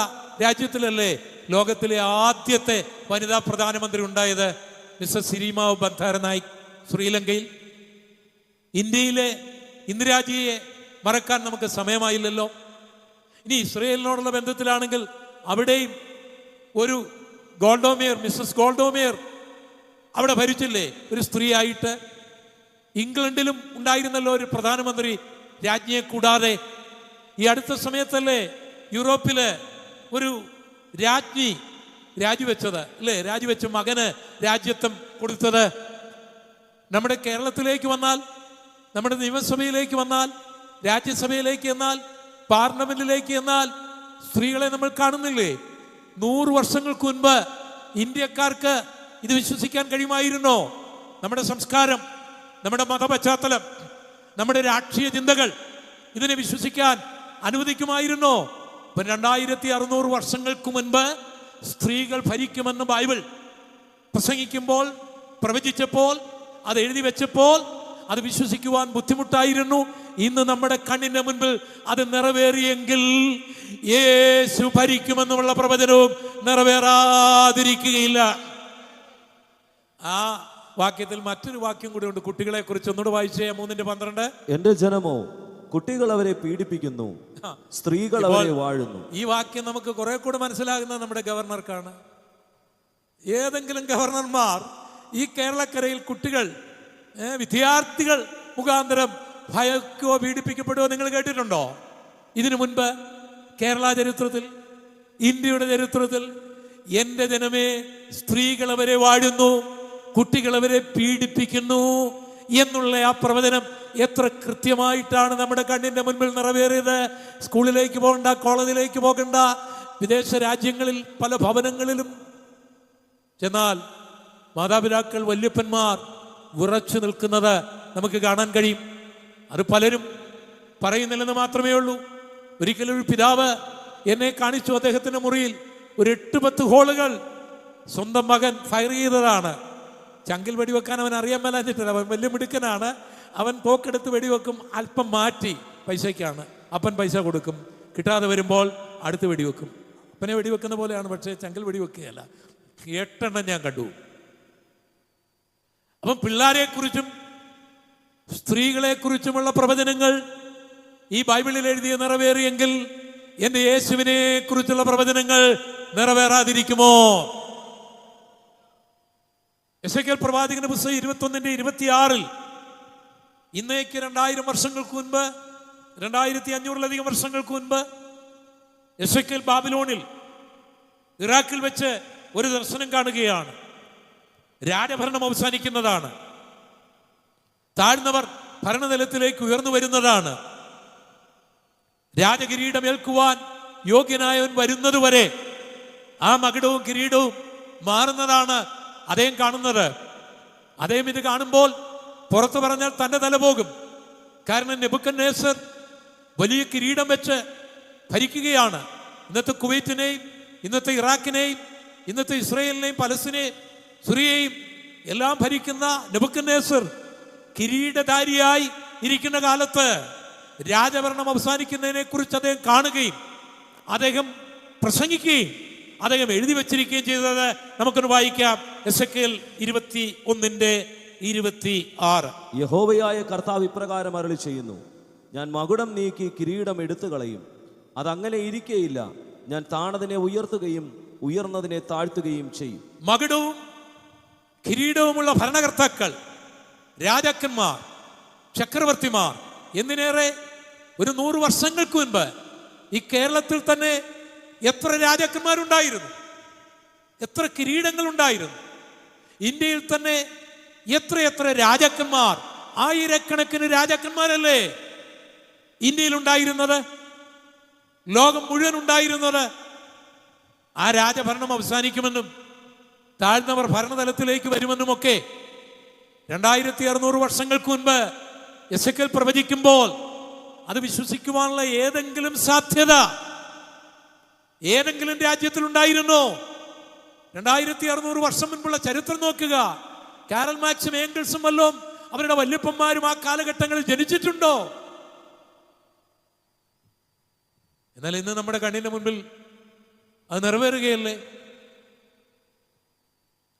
രാജ്യത്തിലല്ലേ ലോകത്തിലെ ആദ്യത്തെ വനിതാ പ്രധാനമന്ത്രി ഉണ്ടായത്? മിസ്സസ് സിരിമാവ് ബന്ധാരനായിക്, ശ്രീലങ്കയിൽ. ഇന്ത്യയിലെ ഇന്ദിരാജിയെ മറക്കാൻ നമുക്ക് സമയമായില്ലല്ലോ. ഇനി ഇസ്രയേലിനോടുള്ള ബന്ധത്തിലാണെങ്കിൽ അവിടെയും ഒരു ഗോൾഡോമിയർ, മിസ്സസ് ഗോൾഡോമിയർ അവിടെ ഭരിച്ചില്ലേ ഒരു സ്ത്രീ ആയിട്ട്. ഇംഗ്ലണ്ടിലും ഉണ്ടായിരുന്നല്ലോ ഒരു പ്രധാനമന്ത്രി രാജ്ഞിയെ കൂടാതെ. ഈ അടുത്ത സമയത്തല്ലേ യൂറോപ്പില് ഒരു രാജ്ഞി രാജിവെച്ചത് അല്ലേ? രാജിവെച്ച മകന് രാജ്യത്വം കൊടുത്തത്. നമ്മുടെ കേരളത്തിലേക്ക് വന്നാൽ, നമ്മുടെ നിയമസഭയിലേക്ക് വന്നാൽ, രാജ്യസഭയിലേക്ക് എന്നാൽ, പാർലമെന്റിലേക്ക് എന്നാൽ സ്ത്രീകളെ നമ്മൾ കാണുന്നില്ലേ? 100 വർഷങ്ങൾക്ക് മുൻപ് ഇന്ത്യക്കാർക്ക് ഇത് വിശ്വസിക്കാൻ കഴിയുമായിരുന്നോ? നമ്മുടെ സംസ്കാരം, നമ്മുടെ മതപശ്ചാത്തലം, നമ്മുടെ രാഷ്ട്രീയ ചിന്തകൾ ഇതിനെ വിശ്വസിക്കാൻ അനുവദിക്കുമായിരുന്നോ? 2600 വർഷങ്ങൾക്ക് മുൻപ് സ്ത്രീകൾ ഭരിക്കുമെന്ന് ബൈബിൾ പ്രസംഗിക്കുമ്പോൾ, പ്രവചിച്ചപ്പോൾ, അത് എഴുതി വെച്ചപ്പോൾ അത് വിശ്വസിക്കുവാൻ ബുദ്ധിമുട്ടായിരുന്നു. ഇന്ന് നമ്മുടെ കണ്ണിന്റെ മുൻപിൽ അത് നിറവേറിയെങ്കിൽ യേശു ഭരിക്കുമെന്നുള്ള പ്രവചനവും നിറവേറാതിരിക്കുകയില്ല. ആ വാക്യത്തിൽ മറ്റൊരു വാക്യം കൂടി ഉണ്ട്. കുട്ടികളെ കുറിച്ച് ഒന്നുകൂടെ വായിച്ചേ. 3:12 എന്റെ ജനമോ കുട്ടികൾ അവരെ പീഡിപ്പിക്കുന്നു, സ്ത്രീകൾ അവരെ വാഴുന്നു. ഈ വാക്യം നമുക്ക് കുറെ കൂടെ മനസ്സിലാകുന്നത് നമ്മുടെ ഗവർണർക്കാണ്. ഏതെങ്കിലും ഗവർണർമാർ ഈ കേരളക്കരയിൽ കുട്ടികൾ, വിദ്യാർത്ഥികൾ മുഖാന്തരം ഭയക്കോ പീഡിപ്പിക്കപ്പെടുകയോ നിങ്ങൾ കേട്ടിട്ടുണ്ടോ? ഇതിനു മുൻപ് കേരള ചരിത്രത്തിൽ, ഇന്ത്യയുടെ ചരിത്രത്തിൽ എൻ്റെ ജനമേ സ്ത്രീകൾ അവരെ വാഴുന്നു, കുട്ടികൾ അവരെ പീഡിപ്പിക്കുന്നു എന്നുള്ള ആ പ്രവചനം എത്ര കൃത്യമായിട്ടാണ് നമ്മുടെ കണ്ണിന്റെ മുൻപിൽ നിറവേറിയത്. സ്കൂളിലേക്ക് പോകണ്ട, കോളേജിലേക്ക് പോകണ്ട, വിദേശ രാജ്യങ്ങളിൽ പല ഭവനങ്ങളിലും ചെന്നാൽ മാതാപിതാക്കൾ, വല്യപ്പന്മാർ വിറച്ചു നിൽക്കുന്നത് നമുക്ക് കാണാൻ കഴിയും. അത് പലരും പറയുന്നില്ലെന്ന് മാത്രമേ ഉള്ളൂ. ഒരിക്കലും ഒരു പിതാവ് എന്നെ കാണിച്ചു. അദ്ദേഹത്തിൻ്റെ മുറിയിൽ ഒരു 8-10 ഹോളുകൾ സ്വന്തം മകൻ ഫയർ ചെയ്തതാണ്. ചങ്കിൽ വെടിവെക്കാൻ അവൻ അറിയാൻ മേലാഞ്ഞിട്ടില്ല. അവൻ വലിയ മിടുക്കനാണ്. അവൻ തോക്കെടുത്ത് വെടിവെക്കും, അല്പം മാറ്റി പൈസയ്ക്കാണ്. അപ്പൻ പൈസ കൊടുക്കും, കിട്ടാതെ വരുമ്പോൾ അടുത്ത് വെടിവെക്കും. അപ്പനെ വെടിവെക്കുന്ന പോലെയാണ്, പക്ഷേ ചങ്കിൽ വെടിവെക്കുകയല്ല. 8 എണ്ണം ഞാൻ കണ്ടു. അപ്പം പിള്ളേരെക്കുറിച്ചും സ്ത്രീകളെക്കുറിച്ചുമുള്ള പ്രവചനങ്ങൾ ഈ ബൈബിളിൽ എഴുതിയ നിറവേറിയെങ്കിൽ എന്റെ യേശുവിനെ കുറിച്ചുള്ള പ്രവചനങ്ങൾ നിറവേറാതിരിക്കുമോ? എസെക്കിയേൽ പ്രവാചകന്റെ പുസ്തകം 21:26 ഇന്നേക്ക് 2000 വർഷങ്ങൾക്ക് മുൻപ്, 2500-ലധികം വർഷങ്ങൾക്ക് മുൻപ് എസെക്കിയേൽ ബാബിലോണിൽ, ഇറാഖിൽ വെച്ച് ഒരു ദർശനം കാണുകയാണ്. രാജഭരണം അവസാനിക്കുന്നതാണ്. താഴ്ന്നവർ ഭരണതലത്തിലേക്ക് ഉയർന്നു വരുന്നതാണ്. രാജകിരീടം ഏൽക്കുവാൻ യോഗ്യനായവൻ വരുന്നതുവരെ ആ മകുടവും കിരീടവും മാറുന്നതാണ് അദ്ദേഹം കാണുന്നത്. അദ്ദേഹം ഇത് കാണുമ്പോൾ പുറത്തു പറഞ്ഞാൽ തന്റെ തല പോകും. കാരണം നെബൂഖദ്നേസർ വലിയ കിരീടം വെച്ച് ഭരിക്കുകയാണ്. ഇന്നത്തെ കുവൈറ്റിനെയും, ഇന്നത്തെ ഇറാഖിനെയും, ഇന്നത്തെ ഇസ്രയേലിനെയും, പലസ്തീനെയും, സിറിയയെയും എല്ലാം ഭരിക്കുന്ന നെബൂഖദ്നേസർ കിരീടധാരിയായി ഇരിക്കുന്ന കാലത്ത് രാജഭരണം അവസാനിക്കുന്നതിനെ കുറിച്ച് അദ്ദേഹം കാണുകയും അദ്ദേഹം പ്രസംഗിക്കുകയും അദ്ദേഹം എഴുതി വച്ചിരിക്കുകയും ചെയ്തത് നമുക്കൊന്ന് വായിക്കാം. എസെക്കിയേൽ 21:26. യഹോവയായ കർത്താവ് ഇപ്രകാരം അരുളി ചെയ്യുന്നു, ഞാൻ മകുടം നീക്കി കിരീടം എടുത്തു കളയും. അതങ്ങനെ ഇരിക്കുകയില്ല. ഞാൻ താണതിനെ ഉയർത്തുകയും ഉയർന്നതിനെ താഴ്ത്തുകയും ചെയ്യും. മകുടവും കിരീടവുമുള്ള ഭരണകർത്താക്കൾ, രാജാക്കന്മാർ, ചക്രവർത്തിമാർ, എന്തിനേറെ ഒരു 100 വർഷങ്ങൾക്ക് മുൻപ് ഈ കേരളത്തിൽ തന്നെ എത്ര രാജാക്കന്മാരുണ്ടായിരുന്നു, എത്ര കിരീടങ്ങൾ ഉണ്ടായിരുന്നു. ഇന്ത്യയിൽ തന്നെ എത്ര രാജാക്കന്മാർ, ആയിരക്കണക്കിന് രാജാക്കന്മാരല്ലേ ഇന്ത്യയിൽ ഉണ്ടായിരുന്നത്, ലോകം മുഴുവൻ ഉണ്ടായിരുന്നത്. ആ രാജഭരണം അവസാനിക്കുമെന്നും താഴ്ന്നവർ ഭരണതലത്തിലേക്ക് വരുമെന്നുമൊക്കെ 2600 വർഷങ്ങൾക്ക് മുൻപ് എസെക്കിയേൽ പ്രവചിക്കുമ്പോൾ അത് വിശ്വസിക്കുവാനുള്ള ഏതെങ്കിലും സാധ്യത ഏതെങ്കിലും രാജ്യത്തിൽ ഉണ്ടായിരുന്നോ? 2600 വർഷം മുൻപുള്ള ചരിത്രം നോക്കുക. കാരൽ മാർക്സും ഏംഗൽസും വല്ലതും അവരുടെ വല്യപ്പന്മാരും ആ കാലഘട്ടങ്ങളിൽ ജനിച്ചിട്ടുണ്ടോ? എന്നാൽ ഇന്ന് നമ്മുടെ കണ്ണിന്റെ മുൻപിൽ അത് നിറവേറുകയല്ലേ.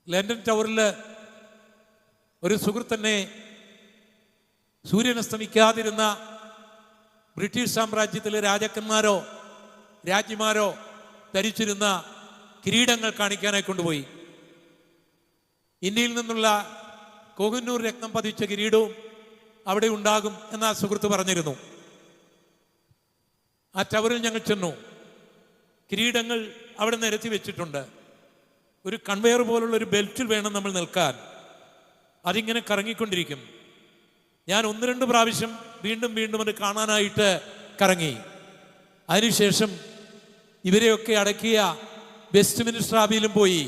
ലണ്ടൻ ടവറില് ഒരു സുഹൃത്തന്നെ സൂര്യൻ അസ്തമിക്കാതിരുന്ന ബ്രിട്ടീഷ് സാമ്രാജ്യത്തിലെ രാജാക്കന്മാരോ രാജ്ഞിമാരോ ധരിച്ചിരുന്ന കിരീടങ്ങൾ കാണിക്കാനായി കൊണ്ടുപോയി. ഇന്ത്യയിൽ നിന്നുള്ള കോഹിന്നൂർ രത്നം പതിച്ച കിരീടവും അവിടെ ഉണ്ടാകും എന്ന് ആ സുഹൃത്ത് പറഞ്ഞിരുന്നു. ആ ടവറിൽ ഞങ്ങൾ ചെന്നു. കിരീടങ്ങൾ അവിടെ നിരത്തി വെച്ചിട്ടുണ്ട്. ഒരു കൺവെയർ പോലുള്ള ഒരു ബെൽറ്റിൽ വേണം നമ്മൾ നിൽക്കാൻ. അതിങ്ങനെ കറങ്ങിക്കൊണ്ടിരിക്കും. ഞാൻ 1-2 പ്രാവശ്യം വീണ്ടും വീണ്ടും അത് കാണാനായിട്ട് കറങ്ങി. അതിനുശേഷം ഇവരെയൊക്കെ അടക്കിയ വെസ്റ്റ് മിനിസ്റ്റർ ആബിയിലും പോയി.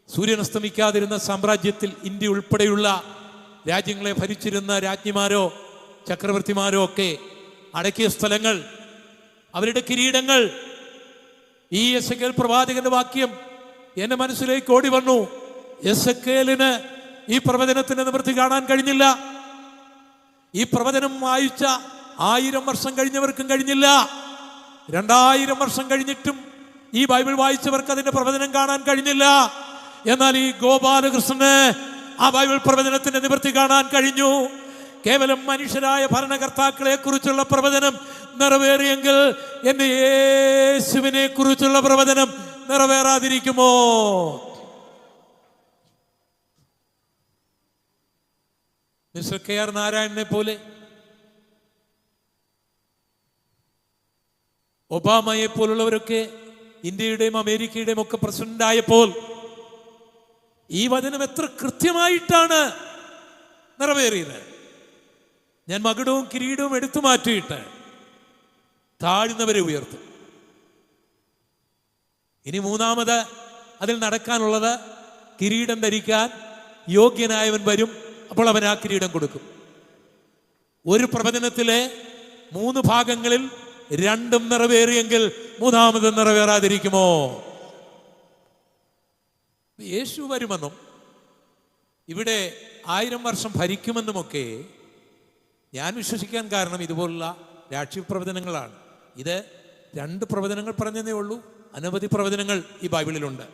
സൂര്യൻ അസ്തമിക്കാതിരുന്ന സാമ്രാജ്യത്തിൽ ഇന്ത്യ ഉൾപ്പെടെയുള്ള രാജ്യങ്ങളെ ഭരിച്ചിരുന്ന രാജ്ഞിമാരോ ചക്രവർത്തിമാരോ ഒക്കെ അടക്കിയ സ്ഥലങ്ങൾ, അവരുടെ കിരീടങ്ങൾ. ഈ എസെക്കിയേൽ പ്രവാചകന്റെ വാക്യം എന്റെ മനസ്സിലേക്ക് ഓടി വന്നു. എസെക്കിയേലിന് ഈ പ്രവചനത്തിന്റെ നിവൃത്തി കാണാൻ കഴിഞ്ഞില്ല. ഈ പ്രവചനം വായിച്ച 1000 വർഷം കഴിഞ്ഞവർക്കും കഴിഞ്ഞില്ല. 2000 വർഷം കഴിഞ്ഞിട്ടും ഈ ബൈബിൾ വായിച്ചവർക്ക് അതിന്റെ പ്രവചനം കാണാൻ കഴിഞ്ഞില്ല. എന്നാൽ ഈ ഗോപാലകൃഷ്ണന് ആ ബൈബിൾ പ്രവചനത്തിന്റെ നിവൃത്തി കാണാൻ കഴിഞ്ഞു. കേവലം മനുഷ്യരായ ഭരണകർത്താക്കളെ കുറിച്ചുള്ള പ്രവചനം നിറവേറിയെങ്കിൽ എന്റെ യേശുവിനെ കുറിച്ചുള്ള പ്രവചനം നിറവേറാതിരിക്കുമോ? മിസ്റ്റർ KR നാരായണനെ പോലെ, ഒബാമയെ പോലുള്ളവരൊക്കെ ഇന്ത്യയുടെയും അമേരിക്കയുടെയും ഒക്കെ പ്രസിഡന്റ് ആയപ്പോൾ ഈ വചനം എത്ര കൃത്യമായിട്ടാണ് നിറവേറിയത്. ഞാൻ മകുടവും കിരീടവും എടുത്തു മാറ്റിയിട്ട് താഴ്ന്നവരെ ഉയർത്തും, ഇനി മൂന്നാമത് അതിൽ നടക്കാനുള്ളത്, കിരീടം ധരിക്കാൻ യോഗ്യനായവൻ വരും, അപ്പോൾ അവൻ ആ കിരീടം കൊടുക്കും. ഒരു പ്രവചനത്തിലെ 3 ഭാഗങ്ങളിൽ 2 നിറവേറിയെങ്കിൽ മൂന്നാമത് നിറവേറാതിരിക്കുമോ? യേശു വരുമെന്നും ഇവിടെ 1000 വർഷം ഭരിക്കുമെന്നുമൊക്കെ ഞാൻ വിശ്വസിക്കാൻ കാരണം ഇതുപോലുള്ള രാഷ്ട്രീയ പ്രവചനങ്ങളാണ്. ഇത് 2 പ്രവചനങ്ങൾ പറഞ്ഞതേ ഉള്ളൂ, അനവധി പ്രവചനങ്ങൾ ഈ ബൈബിളിലുണ്ട്.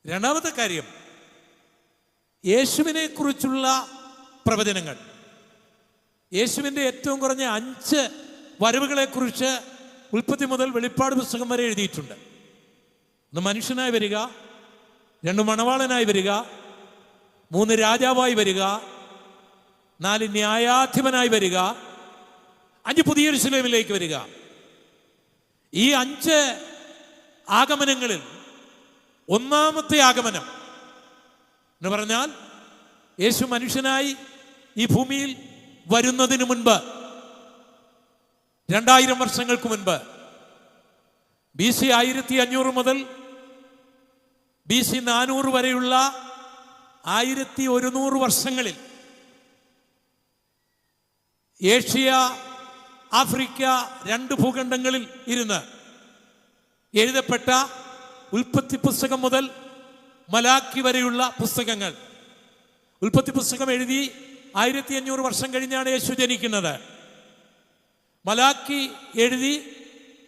രണ്ടാമത്തെ കാര്യം, യേശുവിനെ കുറിച്ചുള്ള പ്രവചനങ്ങൾ. യേശുവിൻ്റെ ഏറ്റവും കുറഞ്ഞ 5 വരവുകളെക്കുറിച്ച് ഉൽപ്പത്തി മുതൽ വെളിപ്പാട് പുസ്തകം വരെ എഴുതിയിട്ടുണ്ട്. 1 മനുഷ്യനായി വരിക, 2 മണവാളനായി വരിക, 3 രാജാവായി വരിക, 4 ന്യായാധിപനായി വരിക, 5 പുതിയ യെരൂശലേമിലേക്ക് വരിക. ഈ 5 ആഗമനങ്ങളിൽ ഒന്നാമത്തെ ആഗമനം എന്ന് പറഞ്ഞാൽ യേശു മനുഷ്യനായി ഈ ഭൂമിയിൽ വരുന്നതിന് മുൻപ് 2000 വർഷങ്ങൾക്ക് മുൻപ് BC 1500 മുതൽ BC 400 വരെയുള്ള 1100 വർഷങ്ങളിൽ ഏഷ്യ, ആഫ്രിക്ക 2 ഭൂഖണ്ഡങ്ങളിൽ ഇരുന്ന് എഴുതപ്പെട്ട ഉൽപ്പത്തി പുസ്തകം മുതൽ മലാക്കി വരെയുള്ള പുസ്തകങ്ങൾ. ഉൽപ്പത്തി പുസ്തകം എഴുതി 1500 വർഷം കഴിഞ്ഞാണ് യേശു ജനിക്കുന്നത്. മലാക്കി എഴുതി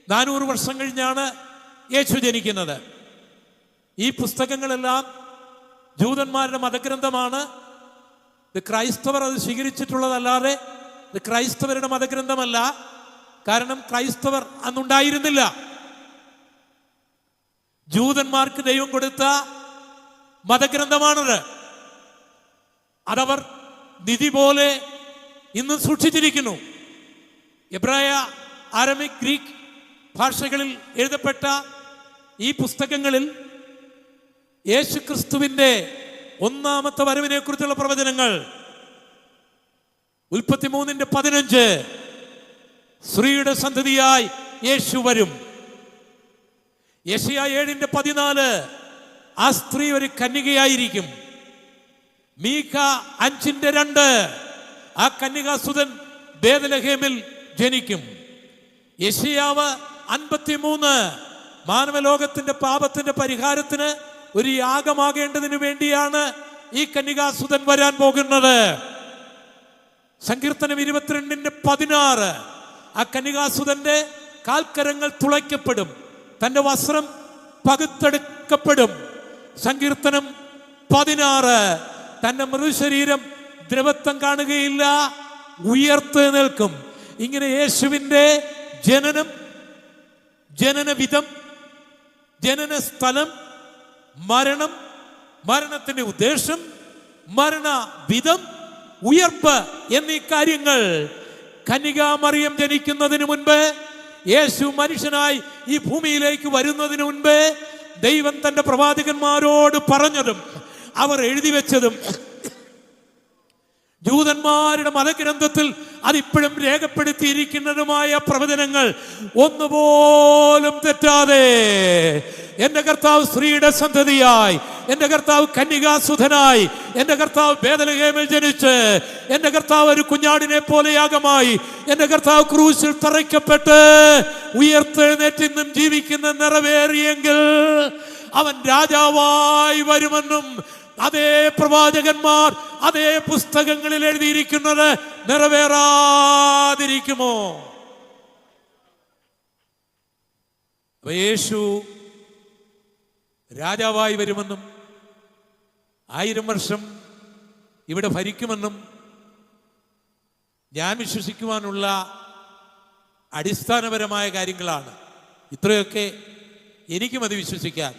400 വർഷം കഴിഞ്ഞാണ് യേശു ജനിക്കുന്നത്. ഈ പുസ്തകങ്ങളെല്ലാം ജൂതന്മാരുടെ മതഗ്രന്ഥമാണ്. ഇത് ക്രൈസ്തവർ അത് സ്വീകരിച്ചിട്ടുള്ളതല്ലാതെ ഇത് ക്രൈസ്തവരുടെ മതഗ്രന്ഥമല്ല. കാരണം ക്രൈസ്തവർ അന്നുണ്ടായിരുന്നില്ല. ജൂതന്മാർക്ക് ദൈവം കൊടുത്ത മതഗ്രന്ഥമാണത്. അതവർ നിധി പോലെ ഇന്നും സൂക്ഷിച്ചിരിക്കുന്നു. എബ്രായ, അരമിക്, ഗ്രീക്ക് ഭാഷകളിൽ എഴുതപ്പെട്ട ഈ പുസ്തകങ്ങളിൽ യേശുക്രിസ്തുവിന്റെ ഒന്നാമത്തെ വരവിനെ കുറിച്ചുള്ള പ്രവചനങ്ങൾ. ഉൽപ്പത്തി 3:15 സ്ത്രീയുടെ സന്തതിയായി യേശു വരും. യെശയ്യാ 7:14 ആ സ്ത്രീ ഒരു കന്യകയായിരിക്കും. മീഖ 5:2 ആ കന്യകാസുതൻ ബേത്ലഹേമിൽ ജനിക്കും. യെശയ്യാവ് 53 മാനവലോകത്തിന്റെ പാപത്തിന്റെ പരിഹാരത്തിന് ഒരു യാഗമാകേണ്ടതിന് വേണ്ടിയാണ് ഈ കന്യകാസുതൻ വരാൻ പോകുന്നത്. സങ്കീർത്തനം 22:16 ആ കന്യകാസുതന്റെ കാൽക്കരങ്ങൾ തുളയ്ക്കപ്പെടും, തന്റെ വസ്ത്രം പകുത്തെടുക്കപ്പെടും. സങ്കീർത്തനം 16 തന്റെ മൃതശരീരം ദ്രവത്വം കാണുകയില്ല, ഉയർത്ത് നിൽക്കും. ഇങ്ങനെ യേശുവിൻ്റെ ജനനം, ജനനവിധം, ജനന സ്ഥലം, മരണം, മരണത്തിന്റെ ഉദ്ദേശം, മരണവിധം, ഉയർപ്പ് എന്നീ കാര്യങ്ങൾ കന്യകാമറിയം ജനിക്കുന്നതിന് മുൻപ്, യേശു മനുഷ്യനായി ഈ ഭൂമിയിലേക്ക് വരുന്നതിന് മുൻപ് ദൈവം തന്റെ പ്രവാചകന്മാരോട് പറഞ്ഞതും അവർ എഴുതി വെച്ചതും ജൂതന്മാരുടെ മതഗ്രന്ഥത്തിൽ അതിപ്പോഴും രേഖപ്പെടുത്തിയിരിക്കുന്നതുമായ പ്രവചനങ്ങൾ ഒന്നുപോലും തെറ്റാതെ എന്റെ കർത്താവ് സ്ത്രീയുടെ സന്തതിയായി, എന്റെ കർത്താവ് കന്യകാസുതനായി, എന്റെ കർത്താവ് ബേത്ലഹേമിൽ ജനിച്ച്, എന്റെ കർത്താവ് ഒരു കുഞ്ഞാടിനെ പോലെ യാഗമായി, എന്റെ കർത്താവ് ക്രൂശിൽ തറയ്ക്കപ്പെട്ട് ഉയർത്തെഴുന്നേറ്റ് ഇന്നും ജീവിക്കുന്ന നിറവേറിയെങ്കിൽ അവൻ രാജാവായി വരുമെന്നും അതേ പ്രവാചകന്മാർ അതേ പുസ്തകങ്ങളിൽ എഴുതിയിരിക്കുന്നത് നിറവേറാതിരിക്കുമോ? യേശു രാജാവായി വരുമെന്നും 1000 വർഷം ഇവിടെ ഭരിക്കുമെന്നും ഞാൻ വിശ്വസിക്കുവാനുള്ള അടിസ്ഥാനപരമായ കാര്യങ്ങളാണ്. ഇത്രയൊക്കെ എനിക്കും അത് വിശ്വസിക്കാൻ,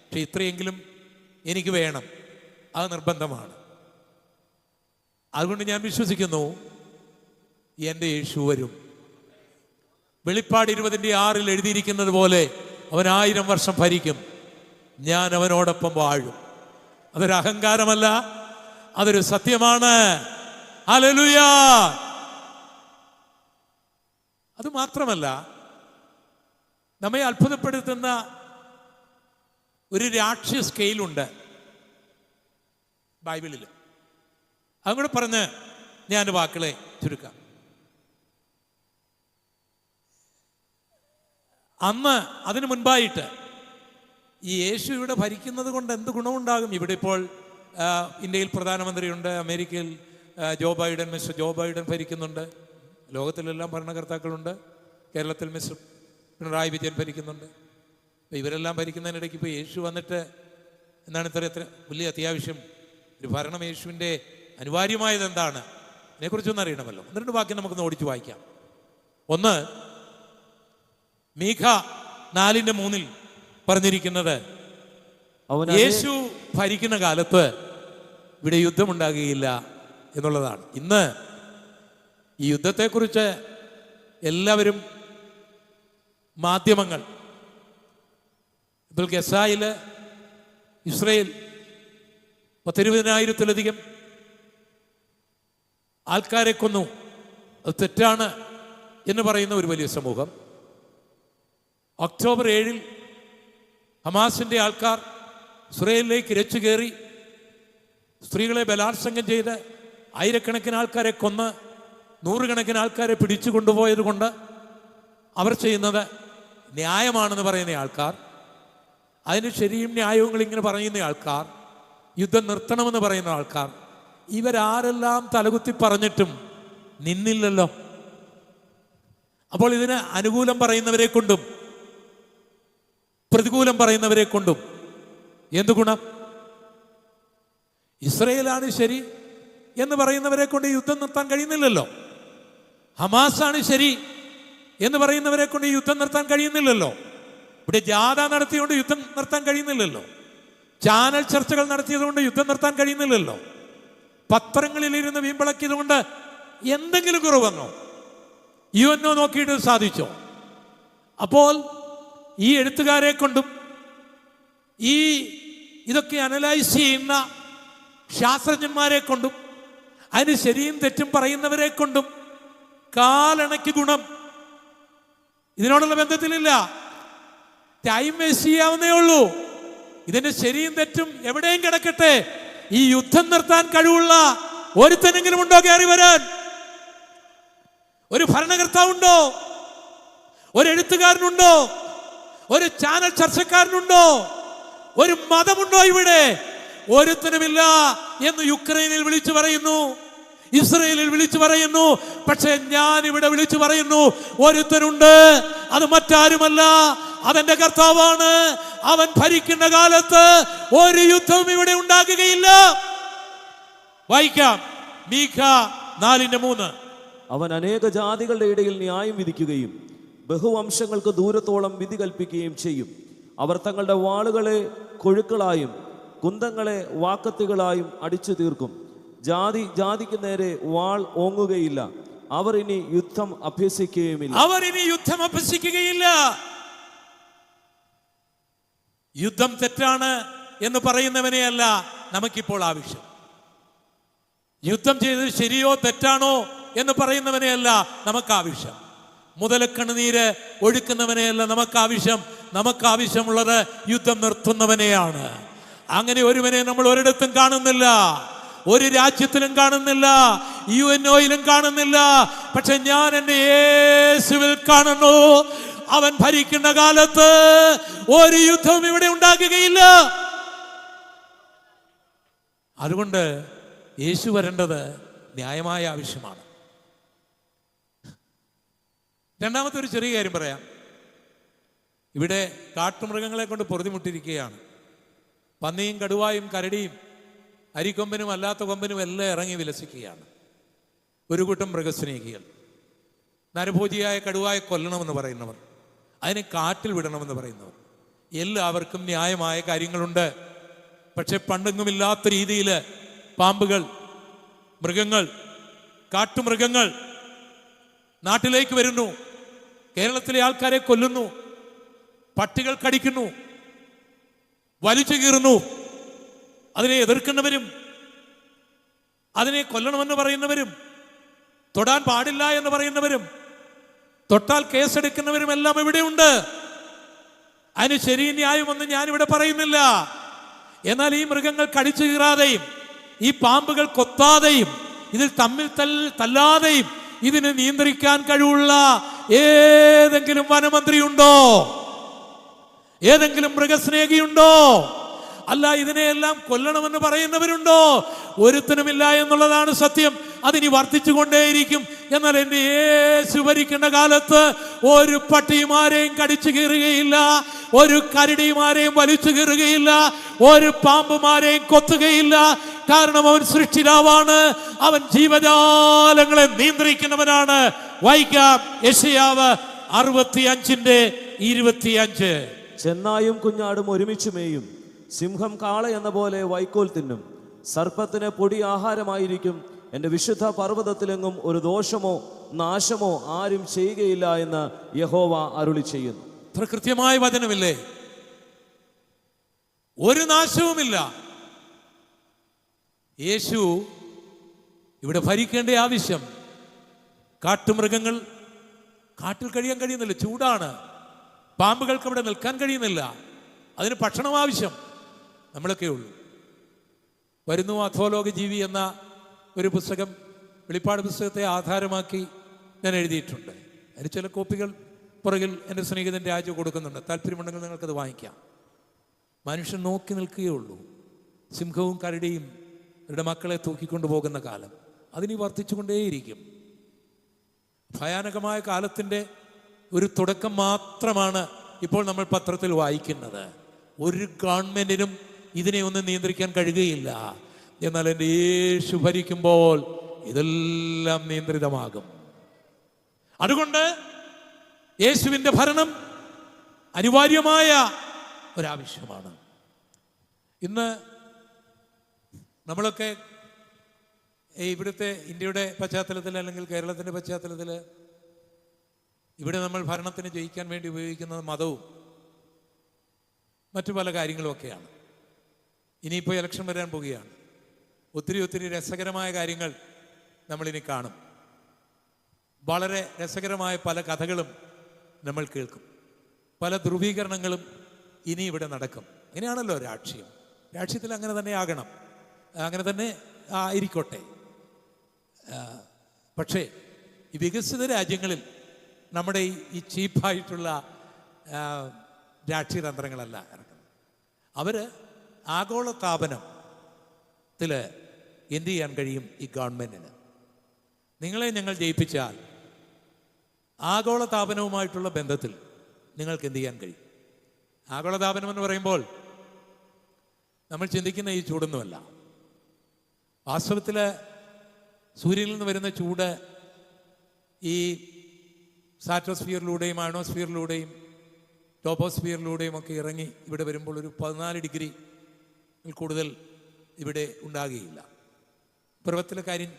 പക്ഷെ ഇത്രയെങ്കിലും എനിക്ക് വേണം, അത് നിർബന്ധമാണ്. അതുകൊണ്ട് ഞാൻ വിശ്വസിക്കുന്നു എൻ്റെ യേശു വരും. വെളിപ്പാട് 20:6 എഴുതിയിരിക്കുന്നത് പോലെ അവൻ 1000 വർഷം ഭരിക്കും, ഞാൻ അവനോടൊപ്പം വാഴും. അതൊരു അഹങ്കാരമല്ല, അതൊരു സത്യമാണ്. ഹല്ലേലൂയ. അത് മാത്രമല്ല, നമ്മെ അത്ഭുതപ്പെടുത്തുന്ന ഒരു രാഷ്ട്രീയ സ്കെയിലുണ്ട് ബൈബിളിൽ. അതും കൂടെ പറഞ്ഞ് ഞാൻ വാക്കുകളെ ചുരുക്കാം. അന്ന് അതിനു മുൻപായിട്ട് ഈ യേശു ഇവിടെ ഭരിക്കുന്നത് കൊണ്ട് എന്ത് ഗുണമുണ്ടാകും? ഇവിടെ ഇപ്പോൾ ഇന്ത്യയിൽ പ്രധാനമന്ത്രിയുണ്ട്, അമേരിക്കയിൽ മിസ്റ്റർ ജോ ബൈഡൻ ഭരിക്കുന്നുണ്ട്, ലോകത്തിലെല്ലാം ഭരണകർത്താക്കളുണ്ട്, കേരളത്തിൽ മിസ്റ്റർ പിണറായി വിജയൻ ഭരിക്കുന്നുണ്ട്. അപ്പോൾ ഇവരെല്ലാം ഭരിക്കുന്നതിനിടയ്ക്ക് ഇപ്പോൾ യേശു വന്നിട്ട് എന്താണ് എത്ര വലിയ അത്യാവശ്യം ഒരു ഭരണം? യേശുവിൻ്റെ അനിവാര്യമായത് എന്താണ്? ഇതിനെക്കുറിച്ചൊന്നും അറിയണമല്ലോ. 12 വാക്യം നമുക്കൊന്ന് ഓടിച്ചു വായിക്കാം. ഒന്ന്, മീഖ 4:3 പറഞ്ഞിരിക്കുന്നത് യേശു ഭരിക്കുന്ന കാലത്ത് ഇവിടെ യുദ്ധമുണ്ടാകുകയില്ല എന്നുള്ളതാണ്. ഇന്ന് ഈ യുദ്ധത്തെക്കുറിച്ച് എല്ലാവരും മാധ്യമങ്ങൾ, ഇപ്പോൾ ഗസായിൽ ഇസ്രയേൽ 20,000-ലധികം ആൾക്കാരെ കൊന്നു, അത് തെറ്റാണ് എന്ന് പറയുന്ന ഒരു വലിയ സമൂഹം. ഒക്ടോബർ 7 ഹമാസിൻ്റെ ആൾക്കാർ ഇസ്രയേലിലേക്ക് ഇരച്ചു കയറി സ്ത്രീകളെ ബലാത്സംഗം ചെയ്ത് ആയിരക്കണക്കിന് ആൾക്കാരെ കൊന്ന് നൂറുകണക്കിന് ആൾക്കാരെ പിടിച്ചു കൊണ്ടുപോയത് കൊണ്ട് അവർ ചെയ്യുന്നത് ന്യായമാണെന്ന് പറയുന്ന ആൾക്കാർ, അതിന് ശരിയും ന്യായവും ഇങ്ങനെ പറയുന്ന ആൾക്കാർ, യുദ്ധം നിർത്തണമെന്ന് പറയുന്ന ആൾക്കാർ, ഇവരാരെല്ലാം തലകുത്തി പറഞ്ഞിട്ടും നിന്നില്ലല്ലോ. അപ്പോൾ ഇതിന് അനുകൂലം പറയുന്നവരെ കൊണ്ടും പ്രതികൂലം പറയുന്നവരെ കൊണ്ടും എന്ത് ഗുണം? ഇസ്രയേലാണ് ശരി എന്ന് പറയുന്നവരെ കൊണ്ട് യുദ്ധം നിർത്താൻ കഴിയുന്നില്ലല്ലോ. ഹമാസാണ് ശരി എന്ന് പറയുന്നവരെ കൊണ്ട് യുദ്ധം നിർത്താൻ കഴിയുന്നില്ലല്ലോ. ഇവിടെ ജാഥ നടത്തിയതുകൊണ്ട് യുദ്ധം നിർത്താൻ കഴിയുന്നില്ലല്ലോ. ചാനൽ ചർച്ചകൾ നടത്തിയതുകൊണ്ട് യുദ്ധം നിർത്താൻ കഴിയുന്നില്ലല്ലോ. പത്രങ്ങളിലിരുന്ന് വീമ്പിളക്കിയതുകൊണ്ട് എന്തെങ്കിലും കുറവ് വന്നോ? UNO നോക്കിയിട്ട് സാധിച്ചോ? അപ്പോൾ ഈ എഴുത്തുകാരെ കൊണ്ടും ഈ ഇതൊക്കെ അനലൈസ് ചെയ്യുന്ന ശാസ്ത്രജ്ഞന്മാരെ കൊണ്ടും അതിന് ശരിയും തെറ്റും പറയുന്നവരെ കൊണ്ടും കാലണയ്ക്ക് ഗുണം ഇതിനോടുള്ള ബന്ധത്തിലില്ല. ടൈം വേസ്റ്റ് ചെയ്യാവുന്നേ ഉള്ളൂ. ഇതിന്റെ ശരിയും തെറ്റും എവിടെയും കിടക്കട്ടെ. ഈ യുദ്ധം നിർത്താൻ കഴിവുള്ള ഒരുത്തനെങ്കിലും ഉണ്ടോ കയറി വരാൻ? ഒരു ഭരണകർത്താവുണ്ടോ? ഒരു എഴുത്തുകാരനുണ്ടോ? ഒരു ചാനൽ ചർച്ചക്കാരനുണ്ടോ? ഒരു മതമുണ്ടോ? ഇവിടെ ഒരുത്തനുമില്ല എന്ന് യുക്രൈനിൽ വിളിച്ചു പറയുന്നു, ഇസ്രയേലിൽ വിളിച്ചു പറയുന്നു. പക്ഷെ ഞാൻ ഇവിടെ വിളിച്ചു പറയുന്നു, ഒരുത്തനുണ്ട്. അത് മറ്റാരുമല്ല, അതെന്റെ കർത്താവാണ്. അവൻ ഭരിക്കുന്ന കാലത്ത് ഒരു യുദ്ധവും ഇവിടെ ഉണ്ടാകുകയില്ല. വായിക്കാം മീഖ 4:3. അവൻ അനേക ജാതികളുടെ ഇടയിൽ ന്യായം വിധിക്കുകയും ബഹുവംശങ്ങൾക്ക് ദൂരത്തോളം വിധി കൽപ്പിക്കുകയും ചെയ്യും. അവർ തങ്ങളുടെ വാളുകളെ കൊഴുക്കളായും കുന്തങ്ങളെ വാക്കത്തുകളായും അടിച്ചു തീർക്കും. ജാതി ജാതിക്ക് നേരെ വാൾ ഓങ്ങുകയില്ല. അവർ ഇനി യുദ്ധം അഭ്യസിക്കുകയില്ല. യുദ്ധം തെറ്റാണ് എന്ന് പറയുന്നവനെയല്ല നമുക്കിപ്പോൾ ആവശ്യം. യുദ്ധം ചെയ്തത് ശരിയോ തെറ്റാണോ എന്ന് പറയുന്നവനെയല്ല നമുക്ക് ആവശ്യം. മുതലക്കണ്ണുനീര് ഒഴുക്കുന്നവനെയല്ല നമുക്ക് ആവശ്യം. നമുക്ക് ആവശ്യമുള്ളത് യുദ്ധം നിർത്തുന്നവനെയാണ്. അങ്ങനെ നമ്മൾ ഒരിടത്തും കാണുന്നില്ല, ഒരു രാജ്യത്തിലും കാണുന്നില്ല, UNOയിലും കാണുന്നില്ല. പക്ഷെ ഞാൻ എൻ്റെ യേശുവിൽ കാണുന്നു. അവൻ ഭരിക്കുന്ന കാലത്ത് ഒരു യുദ്ധവും ഇവിടെ ഉണ്ടാകുകയില്ല. അതുകൊണ്ട് യേശു വരേണ്ടത് ന്യായമായ ആവശ്യമാണ്. രണ്ടാമത്തെ ഒരു ചെറിയ കാര്യം പറയാം. ഇവിടെ കാട്ടുമൃഗങ്ങളെ കൊണ്ട് പൊറുതിമുട്ടിരിക്കുകയാണ്. പന്നിയും കടുവായും കരടിയും അരിക്കൊമ്പനും അല്ലാത്ത കൊമ്പനും എല്ലാം ഇറങ്ങി വിലസിക്കുകയാണ്. ഒരു കൂട്ടം മൃഗസ്നേഹികൾ, നരഭോജിയായ കടുവായെ കൊല്ലണമെന്ന് പറയുന്നവർ, അതിനെ കാട്ടിൽ വിടണമെന്ന് പറയുന്നവർ, എല്ലാവർക്കും ന്യായമായ കാര്യങ്ങളുണ്ട്. പക്ഷെ പണ്ടെങ്ങുമില്ലാത്ത രീതിയിൽ പാമ്പുകൾ, മൃഗങ്ങൾ, കാട്ടുമൃഗങ്ങൾ നാട്ടിലേക്ക് വരുന്നു. കേരളത്തിലെ ആൾക്കാരെ കൊല്ലുന്നു, പട്ടികൾ കടിക്കുന്നു, വലിച്ചു കീറുന്നു. അതിനെ എതിർക്കുന്നവരും അതിനെ കൊല്ലണമെന്ന് പറയുന്നവരും തൊടാൻ പാടില്ല എന്ന് പറയുന്നവരും തൊട്ടാൽ കേസെടുക്കുന്നവരും എല്ലാം ഇവിടെയുണ്ട്. അതിന് ശരി ന്യായമൊന്നും ഞാനിവിടെ പറയുന്നില്ല. എന്നാൽ ഈ മൃഗങ്ങൾ കടിച്ചു കീറാതെയും ഈ പാമ്പുകൾ കൊത്താതെയും ഇതിൽ തമ്മിൽ തല്ലാതെയും ഇതിനെ നിയന്ത്രിക്കാൻ കഴിവുള്ള ഏതെങ്കിലും വനമന്ത്രി ഉണ്ടോ? ഏതെങ്കിലും മൃഗസ്നേഹിയുണ്ടോ? അല്ല, ഇതിനെയെല്ലാം കൊല്ലണമെന്ന് പറയുന്നവരുണ്ടോ? ഒരുത്തനുമില്ല എന്നുള്ളതാണ് സത്യം. അതിനി വർദ്ധിച്ചുകൊണ്ടേയിരിക്കും. എന്നാൽ എൻ്റെ യേശു ഭരിക്കുന്ന കാലത്ത് ഒരു പട്ടിയുമാരെയും കടിച്ചു കീറുകയില്ല, ഒരു കരടിയുമാരെയും വലിച്ചു കീറുകയില്ല, ഒരു പാമ്പുമാരെയും കൊത്തുകയില്ല. കാരണം അവൻ സൃഷ്ടിതാവാണ്, അവൻ ജീവജാലങ്ങളെ നിയന്ത്രിക്കുന്നവനാണ്. വായിക്കാം യെശയ്യാവ് 65:25. ചെന്നായും കുഞ്ഞാടും ഒരുമിച്ച് മേയും, സിംഹം കാള എന്ന പോലെ വൈക്കോൽ തിന്നും, സർപ്പത്തിന് പൊടി ആഹാരമായിരിക്കും. എൻ്റെ വിശുദ്ധ പർവ്വതത്തിലെങ്ങും ഒരു ദോഷമോ നാശമോ ആരും ചെയ്യുകയില്ല എന്ന് യഹോവ അരുളി ചെയ്യുന്നു. ഇത്ര കൃത്യമായ വചനമില്ലേ? ഒരു നാശവുമില്ല. യേശു ഇവിടെ ഭരിക്കേണ്ട ആവശ്യം. കാട്ടുമൃഗങ്ങൾ കാട്ടിൽ കഴിയാൻ കഴിയുന്നില്ല, ചൂടാണ്. പാമ്പുകൾക്ക് അവിടെ നിൽക്കാൻ കഴിയുന്നില്ല, അതിന് ഭക്ഷണം ആവശ്യം. നമ്മളൊക്കെ ഉള്ളൂ. വരുന്നു അധോലോക ജീവി എന്ന ഒരു പുസ്തകം വെളിപ്പാട് പുസ്തകത്തെ ആധാരമാക്കി ഞാൻ എഴുതിയിട്ടുണ്ട്. അതിന് ചില കോപ്പികൾ പുറകിൽ എൻ്റെ സ്നേഹിതൻ രാജു കൊടുക്കുന്നുണ്ട്. താല്പര്യമുണ്ടെങ്കിൽ നിങ്ങൾക്കത് വാങ്ങിക്കാം. മനുഷ്യൻ നോക്കി നിൽക്കുകയുള്ളൂ. സിംഹവും കരടിയും അവരുടെ മക്കളെ തൂക്കിക്കൊണ്ടു പോകുന്ന കാലം അതിനി വർദ്ധിച്ചുകൊണ്ടേയിരിക്കും. ഭയാനകമായ കാലത്തിൻ്റെ ഒരു തുടക്കം മാത്രമാണ് ഇപ്പോൾ നമ്മൾ പത്രത്തിൽ വായിക്കുന്നത്. ഒരു ഗവൺമെന്റിനും ഇതിനെ ഒന്നും നിയന്ത്രിക്കാൻ കഴിയുകയില്ല. എന്നാൽ എൻ്റെ യേശു ഭരിക്കുമ്പോൾ ഇതെല്ലാം നിയന്ത്രിതമാകും. അതുകൊണ്ട് യേശുവിൻ്റെ ഭരണം അനിവാര്യമായ ഒരാവശ്യമാണ്. ഇന്ന് നമ്മളൊക്കെ ഇവിടുത്തെ ഇന്ത്യയുടെ പശ്ചാത്തലത്തിൽ അല്ലെങ്കിൽ കേരളത്തിൻ്റെ പശ്ചാത്തലത്തിൽ ഇവിടെ നമ്മൾ ഭരണത്തിന് ജയിക്കാൻ വേണ്ടി ഉപയോഗിക്കുന്നത് മതവും മറ്റു പല കാര്യങ്ങളുമൊക്കെയാണ്. ഇനിയിപ്പോൾ ഇലക്ഷൻ വരാൻ പോവുകയാണ്. ഒത്തിരി രസകരമായ കാര്യങ്ങൾ നമ്മളിനി കാണും. വളരെ രസകരമായ പല കഥകളും നമ്മൾ കേൾക്കും. പല ധ്രുവീകരണങ്ങളും ഇനി ഇവിടെ നടക്കും. അങ്ങനെയാണല്ലോ രാഷ്ട്രീയം. രാഷ്ട്രീയത്തിൽ അങ്ങനെ തന്നെ ആകണം, അങ്ങനെ തന്നെ ആയിരിക്കോട്ടെ. പക്ഷേ ഈ വികസിത രാജ്യങ്ങളിൽ നമ്മുടെ ഈ ചീപ്പായിട്ടുള്ള രാഷ്ട്രീയ തന്ത്രങ്ങളല്ല ഇറക്കുന്നത്. അവർ ആഗോളതാപനത്തിൽ എന്ത് ചെയ്യാൻ കഴിയും ഈ ഗവൺമെൻറ്റിന്? നിങ്ങളെ ഞങ്ങൾ ജയിപ്പിച്ചാൽ ആഗോളതാപനവുമായിട്ടുള്ള ബന്ധത്തിൽ നിങ്ങൾക്ക് എന്ത് ചെയ്യാൻ കഴിയും? ആഗോളതാപനം എന്ന് പറയുമ്പോൾ നമ്മൾ ചിന്തിക്കുന്ന ഈ ചൂടൊന്നുമല്ല. വാസ്തവത്തിൽ സൂര്യനിൽ നിന്ന് വരുന്ന ചൂട് ഈ സാറ്റോസ്ഫിയറിലൂടെയും അയണോസ്ഫിയറിലൂടെയും ടോപ്പോസ്ഫിയറിലൂടെയും ഒക്കെ ഇറങ്ങി ഇവിടെ വരുമ്പോൾ ഒരു 14 ഡിഗ്രി കൂടുതൽ ഇവിടെ ഉണ്ടാകുകയില്ല. പർവ്വത്തിലെ കാര്യം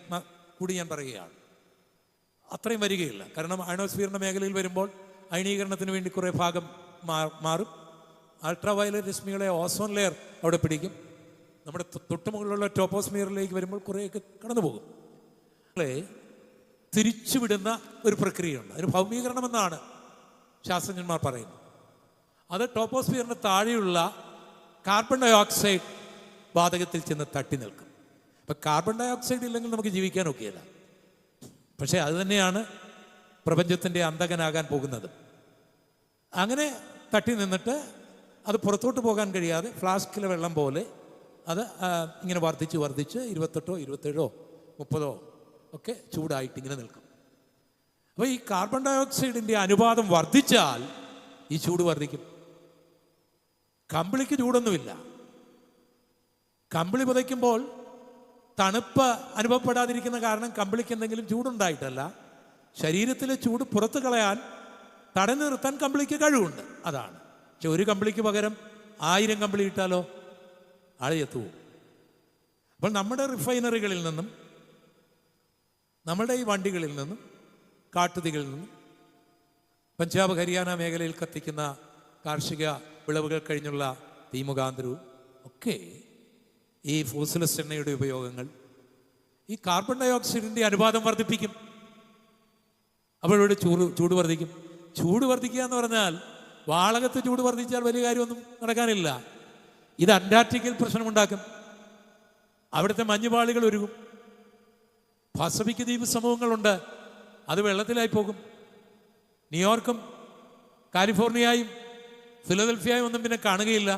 കൂടി ഞാൻ പറയുകയാണ്. അത്രയും വരികയില്ല. കാരണം അയണോസ്ഫിയറിൻ്റെ മേഖലയിൽ വരുമ്പോൾ അയണീകരണത്തിന് വേണ്ടി കുറേ ഭാഗം മാറും. അൾട്രാ വയലറ്റ് രശ്മികളെ ഓസോൺ ലെയർ അവിടെ പിടിക്കും. നമ്മുടെ തൊട്ടുമുകളിലുള്ള ടോപ്പോസ്ഫിയറിലേക്ക് വരുമ്പോൾ കുറേയൊക്കെ കടന്നു പോകും. തിരിച്ചുവിടുന്ന ഒരു പ്രക്രിയയുണ്ട്. അതിന് ഭൗമീകരണം എന്നാണ് ശാസ്ത്രജ്ഞന്മാർ പറയുന്നത്. അത് ടോപ്പോസ്ഫിയറിന് താഴെയുള്ള കാർബൺ ഡൈ ഓക്സൈഡ് വാതകത്തിൽ ചെന്ന് തട്ടി നിൽക്കും. അപ്പം കാർബൺ ഡൈ ഓക്സൈഡ് ഇല്ലെങ്കിൽ നമുക്ക് ജീവിക്കാൻ ഒക്കെയില്ല. പക്ഷേ അത് തന്നെയാണ് പ്രപഞ്ചത്തിൻ്റെ അന്തകനാകാൻ പോകുന്നത്. അങ്ങനെ തട്ടി നിന്നിട്ട് അത് പുറത്തോട്ട് പോകാൻ കഴിയാതെ ഫ്ലാസ്കിലെ വെള്ളം പോലെ അത് ഇങ്ങനെ വർദ്ധിച്ച് 28, 27, 30 ഒക്കെ ചൂടായിട്ട് ഇങ്ങനെ നിൽക്കും. അപ്പോൾ ഈ കാർബൺ ഡൈ ഓക്സൈഡിൻ്റെ അനുപാതം വർദ്ധിച്ചാൽ ഈ ചൂട് വർദ്ധിക്കും. കമ്പിളിക്ക് ചൂടൊന്നുമില്ല. കമ്പിളി പുതയ്ക്കുമ്പോൾ തണുപ്പ് അനുഭവപ്പെടാതിരിക്കുന്ന കാരണം കമ്പിളിക്ക് എന്തെങ്കിലും ചൂടുണ്ടായിട്ടല്ല, ശരീരത്തിലെ ചൂട് പുറത്തു കളയാൻ തടഞ്ഞു നിർത്താൻ കമ്പിളിക്ക് കഴിവുണ്ട്. അതാണ്. പക്ഷെ ഒരു കമ്പിളിക്ക് പകരം 1000 കമ്പിളി ഇട്ടാലോ ആളെ എത്തുമോ? അപ്പോൾ നമ്മുടെ റിഫൈനറികളിൽ നിന്നും നമ്മുടെ ഈ വണ്ടികളിൽ നിന്നും കാട്ടുതീകളിൽ നിന്നും പഞ്ചാബ് ഹരിയാന മേഖലയിൽ കത്തിക്കുന്ന കാർഷിക വിളവുകൾ കഴിഞ്ഞുള്ള തീമുഖാന്തരവും ഒക്കെ ഈ ഫോസിലസ് എണ്ണയുടെ ഉപയോഗങ്ങൾ ഈ കാർബൺ ഡൈ ഓക്സൈഡിൻ്റെ അനുപാതം വർദ്ധിപ്പിക്കും. അപ്പോൾ ഇവിടെ ചൂട് വർദ്ധിക്കും. ചൂട് വർദ്ധിക്കുക എന്ന് പറഞ്ഞാൽ വാളകത്ത് ചൂട് വർദ്ധിച്ചാൽ വലിയ കാര്യമൊന്നും നടക്കാനില്ല. ഇത് അന്റാർട്ടിക്കയിൽ പ്രശ്നമുണ്ടാക്കും. അവിടുത്തെ മഞ്ഞുപാളികൾ ഒരുക്കും. പസഫിക് ദ്വീപ് സമൂഹങ്ങളുണ്ട്, അത് വെള്ളത്തിലായി പോകും. ന്യൂയോർക്കും കാലിഫോർണിയയും ഫിലദൽഫിയയും ഒന്നും പിന്നെ കാണുകയില്ല.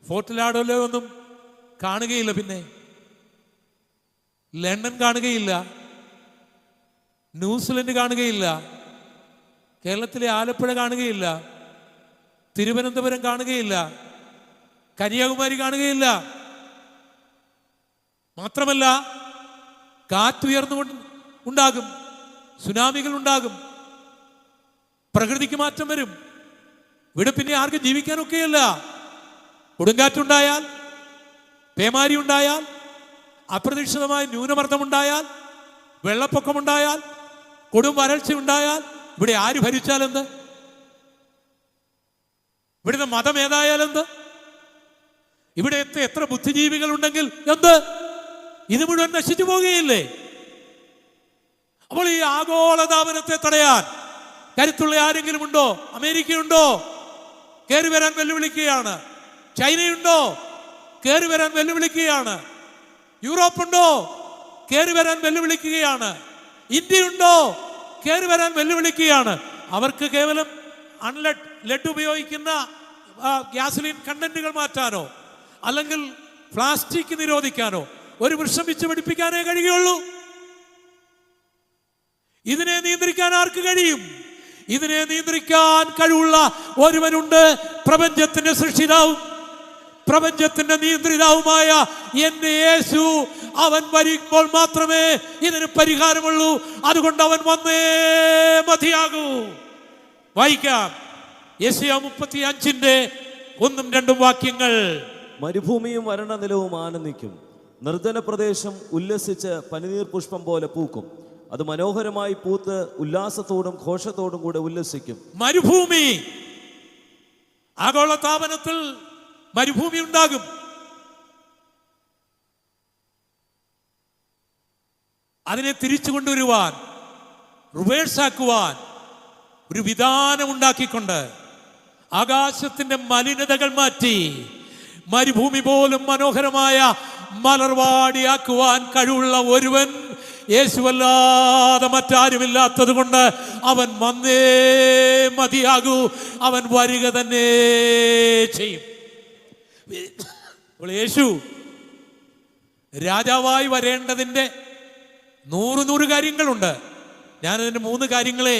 ഫോർട്ട് ലാഡോലോ ഒന്നും കാണുകയില്ല. പിന്നെ ലണ്ടൻ കാണുകയില്ല, ന്യൂസിലൻഡ് കാണുകയില്ല, കേരളത്തിലെ ആലപ്പുഴ കാണുകയില്ല, തിരുവനന്തപുരം കാണുകയില്ല, കന്യാകുമാരി കാണുകയില്ല. മാത്രമല്ല കാറ്റുയർന്നുകൊണ്ട് ഉണ്ടാകും, സുനാമികൾ ഉണ്ടാകും, പ്രകൃതിക്ക് മാറ്റം വരും. ഇവിടെ പിന്നെ ആർക്കും ജീവിക്കാനൊക്കെയല്ല. കൊടുങ്കാറ്റുണ്ടായാൽ, പേമാരി ഉണ്ടായാൽ, അപ്രതീക്ഷിതമായ ന്യൂനമർദ്ദമുണ്ടായാൽ, വെള്ളപ്പൊക്കമുണ്ടായാൽ, കൊടും വരൾച്ച ഉണ്ടായാൽ ഇവിടെ ആര് ഭരിച്ചാലെന്ത്? ഇവിടുത്തെ മതം ഏതായാലെന്ത്? ഇവിടെ എത്ര ബുദ്ധിജീവികൾ ഉണ്ടെങ്കിൽ എന്ത്? ഇത് മുഴുവൻ നശിച്ചു പോകുകയില്ലേ? അപ്പോൾ ഈ ആഗോളതാപനത്തെ തടയാൻ കരുത്തുള്ള ആരെങ്കിലും ഉണ്ടോ? അമേരിക്കയുണ്ടോ? കയറി വരാൻ വെല്ലുവിളിക്കുകയാണ്. ചൈനയുണ്ടോ? കയറി വരാൻ വെല്ലുവിളിക്കുകയാണ്. യൂറോപ്പുണ്ടോ? കയറി വരാൻ വെല്ലുവിളിക്കുകയാണ്. ഇന്ത്യയുണ്ടോ? കയറി വരാൻ വെല്ലുവിളിക്കുകയാണ്. അവർക്ക് കേവലം ലെഡ് ഉപയോഗിക്കുന്ന ഗ്യാസലിൻ കണ്ടന്റുകൾ മാറ്റാനോ അല്ലെങ്കിൽ പ്ലാസ്റ്റിക് നിരോധിക്കാനോ ഒരു വൃക്ഷം വെച്ച് പിടിപ്പിക്കാനേ കഴിയുള്ളൂ. ഇതിനെ നിയന്ത്രിക്കാൻ ആർക്ക് കഴിയും? ഇതിനെ നിയന്ത്രിക്കാൻ കഴിവുള്ള ഒരുവനുണ്ട്, പ്രപഞ്ചത്തിന്റെ സൃഷ്ടിതാവും പ്രപഞ്ചത്തിന്റെ നിയന്ത്രിതാവുമായ എന്റെ യേശു. അവൻ വരുമ്പോൾ മാത്രമേ ഇതിന് പരിഹാരമുള്ളൂ. അതുകൊണ്ട് അവൻ വന്നേ മതിയാകൂ. വായിക്കാം യെശയ്യാ 35:1-2 വാക്യങ്ങൾ. മരുഭൂമിയും വരണ്ട നിലവും ആനന്ദിക്കും, നിർജ്ജന പ്രദേശം ഉല്ലസിച്ച് പനിനീർ പുഷ്പം പോലെ പൂക്കും. അത് മനോഹരമായി പൂത്ത് ഉല്ലാസത്തോടും ഘോഷത്തോടും കൂടെ ഉല്ലസിക്കും. മരുഭൂമി, ആഗോളതാപനത്തിൽ മരുഭൂമി ഉണ്ടാകും. അതിനെ തിരിച്ചു കൊണ്ടുവരുവാൻ, റിവേഴ്സാക്കുവാൻ ഒരു വിധാനം ഉണ്ടാക്കിക്കൊണ്ട് ആകാശത്തിന്റെ മലിനതകൾ മാറ്റി മരുഭൂമി പോലും മനോഹരമായ മലർവാടിയാക്കുവാൻ കഴിവുള്ള ഒരുവൻ യേശുവല്ലാതെ മറ്റാരുമില്ലാത്തത് കൊണ്ട് അവൻ വന്നേ മതിയാകൂ. അവൻ വരിക തന്നെ ചെയ്യും. യേശു രാജാവായി വരേണ്ടതിൻ്റെ 100 കാര്യങ്ങളുണ്ട്. ഞാനതിൻ്റെ 3 കാര്യങ്ങളെ